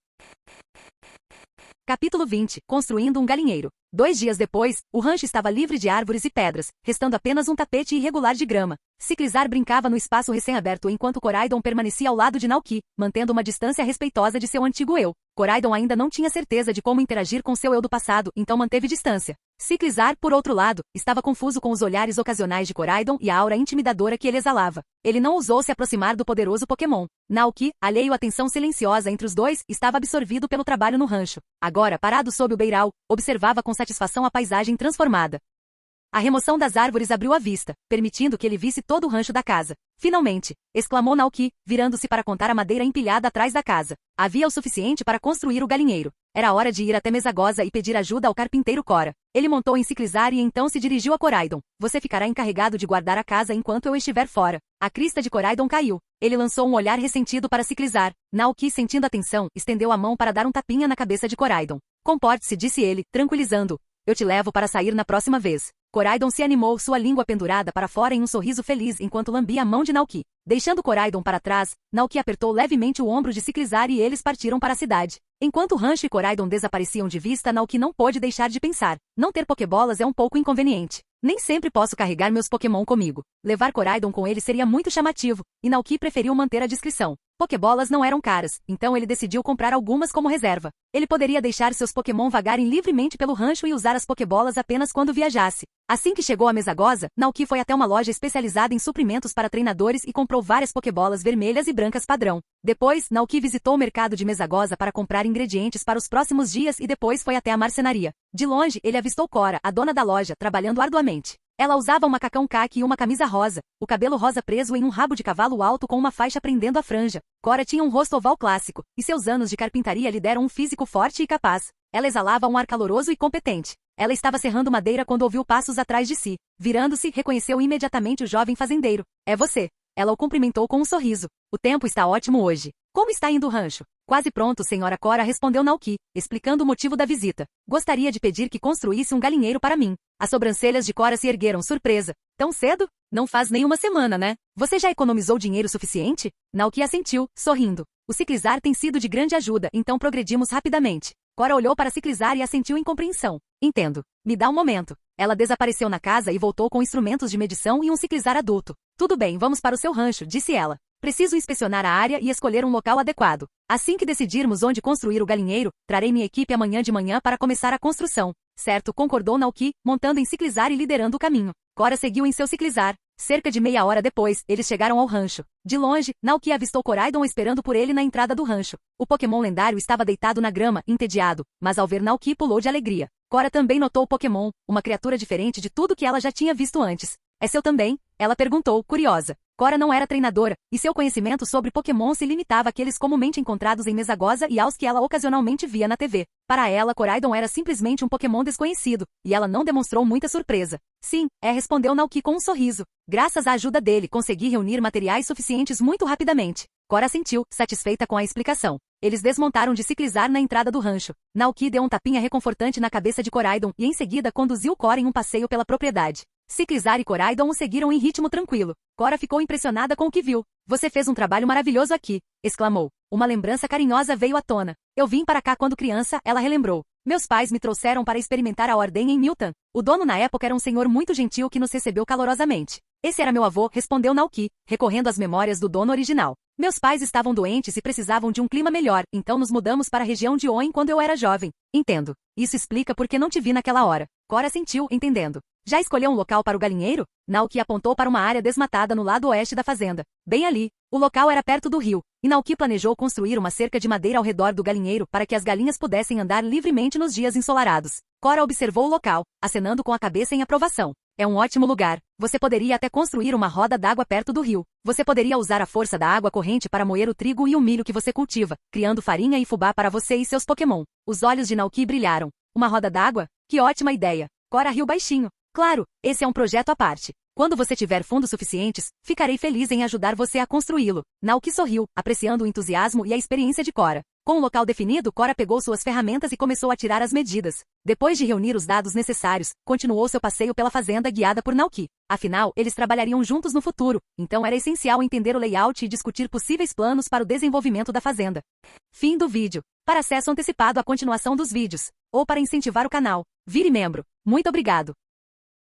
[SPEAKER 2] Capítulo 20. Construindo um galinheiro. 2 dias depois, o rancho estava livre de árvores e pedras, restando apenas um tapete irregular de grama. Ciclizar brincava no espaço recém-aberto enquanto Coraidon permanecia ao lado de Naoki, mantendo uma distância respeitosa de seu antigo eu. Coraidon ainda não tinha certeza de como interagir com seu eu do passado, então manteve distância. Ciclizar, por outro lado, estava confuso com os olhares ocasionais de Coraidon e a aura intimidadora que ele exalava. Ele não ousou se aproximar do poderoso Pokémon. Naoki, alheio à tensão silenciosa entre os dois, estava absorvido pelo trabalho no rancho. Agora, parado sob o beiral, observava com satisfação a paisagem transformada. A remoção das árvores abriu a vista, permitindo que ele visse todo o rancho da casa. Finalmente! Exclamou Naoki, virando-se para contar a madeira empilhada atrás da casa. Havia o suficiente para construir o galinheiro. Era hora de ir até Mesagoza e pedir ajuda ao carpinteiro Cora. Ele montou em Ciclizar e então se dirigiu a Coraidon. Você ficará encarregado de guardar a casa enquanto eu estiver fora. A crista de Coraidon caiu. Ele lançou um olhar ressentido para Ciclizar. Naoki, sentindo a tensão, estendeu a mão para dar um tapinha na cabeça de Coraidon. Comporte-se, disse ele, tranquilizando-o. Eu te levo para sair na próxima vez. Coraidon se animou, sua língua pendurada para fora em um sorriso feliz enquanto lambia a mão de Naoki. Deixando Coraidon para trás, Naoki apertou levemente o ombro de Ciclizar e eles partiram para a cidade. Enquanto o rancho e Coraidon desapareciam de vista, Naoki não pôde deixar de pensar. Não ter pokebolas é um pouco inconveniente. Nem sempre posso carregar meus Pokémon comigo. Levar Koraidon com ele seria muito chamativo, e Naoki preferiu manter a discrição. Pokébolas não eram caras, então ele decidiu comprar algumas como reserva. Ele poderia deixar seus Pokémon vagarem livremente pelo rancho e usar as Pokébolas apenas quando viajasse. Assim que chegou a Mesagoza, Naoki foi até uma loja especializada em suprimentos para treinadores e comprou várias Pokébolas vermelhas e brancas padrão. Depois, Naoki visitou o mercado de Mesagoza para comprar ingredientes para os próximos dias e depois foi até a marcenaria. De longe, ele avistou Cora, a dona da loja, trabalhando arduamente. Ela usava um macacão caqui e uma camisa rosa, o cabelo rosa preso em um rabo de cavalo alto com uma faixa prendendo a franja. Cora tinha um rosto oval clássico, e seus anos de carpintaria lhe deram um físico forte e capaz. Ela exalava um ar caloroso e competente. Ela estava serrando madeira quando ouviu passos atrás de si. Virando-se, reconheceu imediatamente o jovem fazendeiro. É você. Ela o cumprimentou com um sorriso. O tempo está ótimo hoje. Como está indo o rancho? Quase pronto, senhora Cora, respondeu Naoki, explicando o motivo da visita. Gostaria de pedir que construísse um galinheiro para mim. As sobrancelhas de Cora se ergueram, surpresa. Tão cedo? Não faz nem uma semana, né? Você já economizou dinheiro suficiente? Naoki assentiu, sorrindo. O ciclizar tem sido de grande ajuda, então progredimos rapidamente. Cora olhou para ciclizar e assentiu em compreensão. Entendo. Me dá um momento. Ela desapareceu na casa e voltou com instrumentos de medição e um ciclizar adulto. Tudo bem, vamos para o seu rancho, disse ela. Preciso inspecionar a área e escolher um local adequado. Assim que decidirmos onde construir o galinheiro, trarei minha equipe amanhã de manhã para começar a construção. Certo, concordou Naoki, montando em ciclizar e liderando o caminho. Cora seguiu em seu ciclizar. Cerca de meia hora depois, eles chegaram ao rancho. De longe, Naoki avistou Koraidon esperando por ele na entrada do rancho. O Pokémon lendário estava deitado na grama, entediado, mas ao ver Naoki pulou de alegria. Cora também notou o Pokémon, uma criatura diferente de tudo que ela já tinha visto antes. É seu também? Ela perguntou, curiosa. Cora não era treinadora, e seu conhecimento sobre Pokémon se limitava àqueles comumente encontrados em Mesagoza e aos que ela ocasionalmente via na TV. Para ela, Koraidon era simplesmente um Pokémon desconhecido, e ela não demonstrou muita surpresa. Sim, respondeu Naoki com um sorriso. Graças à ajuda dele, consegui reunir materiais suficientes muito rapidamente. Cora assentiu, satisfeita com a explicação. Eles desmontaram de ciclizar na entrada do rancho. Naoki deu um tapinha reconfortante na cabeça de Koraidon e em seguida conduziu Cora em um passeio pela propriedade. Ciclizar e Koraidon o seguiram em ritmo tranquilo. Cora ficou impressionada com o que viu. Você fez um trabalho maravilhoso aqui, exclamou. Uma lembrança carinhosa veio à tona. Eu vim para cá quando criança, ela relembrou. Meus pais me trouxeram para experimentar a ordem em Milton. O dono na época era um senhor muito gentil que nos recebeu calorosamente. Esse era meu avô, respondeu Naoki, recorrendo às memórias do dono original. Meus pais estavam doentes e precisavam de um clima melhor, então nos mudamos para a região de Oin quando eu era jovem. Entendo. Isso explica por que não te vi naquela hora. Cora sentiu, entendendo. Já escolheu um local para o galinheiro? Naoki apontou para uma área desmatada no lado oeste da fazenda. Bem ali. O local era perto do rio, e Naoki planejou construir uma cerca de madeira ao redor do galinheiro para que as galinhas pudessem andar livremente nos dias ensolarados. Cora observou o local, acenando com a cabeça em aprovação. É um ótimo lugar. Você poderia até construir uma roda d'água perto do rio. Você poderia usar a força da água corrente para moer o trigo e o milho que você cultiva, criando farinha e fubá para você e seus Pokémon. Os olhos de Naoki brilharam. Uma roda d'água? Que ótima ideia. Cora riu baixinho. Claro, esse é um projeto à parte. Quando você tiver fundos suficientes, ficarei feliz em ajudar você a construí-lo. Naoki sorriu, apreciando o entusiasmo e a experiência de Cora. Com o local definido, Cora pegou suas ferramentas e começou a tirar as medidas. Depois de reunir os dados necessários, continuou seu passeio pela fazenda guiada por Naoki. Afinal, eles trabalhariam juntos no futuro, então era essencial entender o layout e discutir possíveis planos para o desenvolvimento da fazenda. Fim do vídeo. Para acesso antecipado à continuação dos vídeos, ou para incentivar o canal, vire membro. Muito obrigado.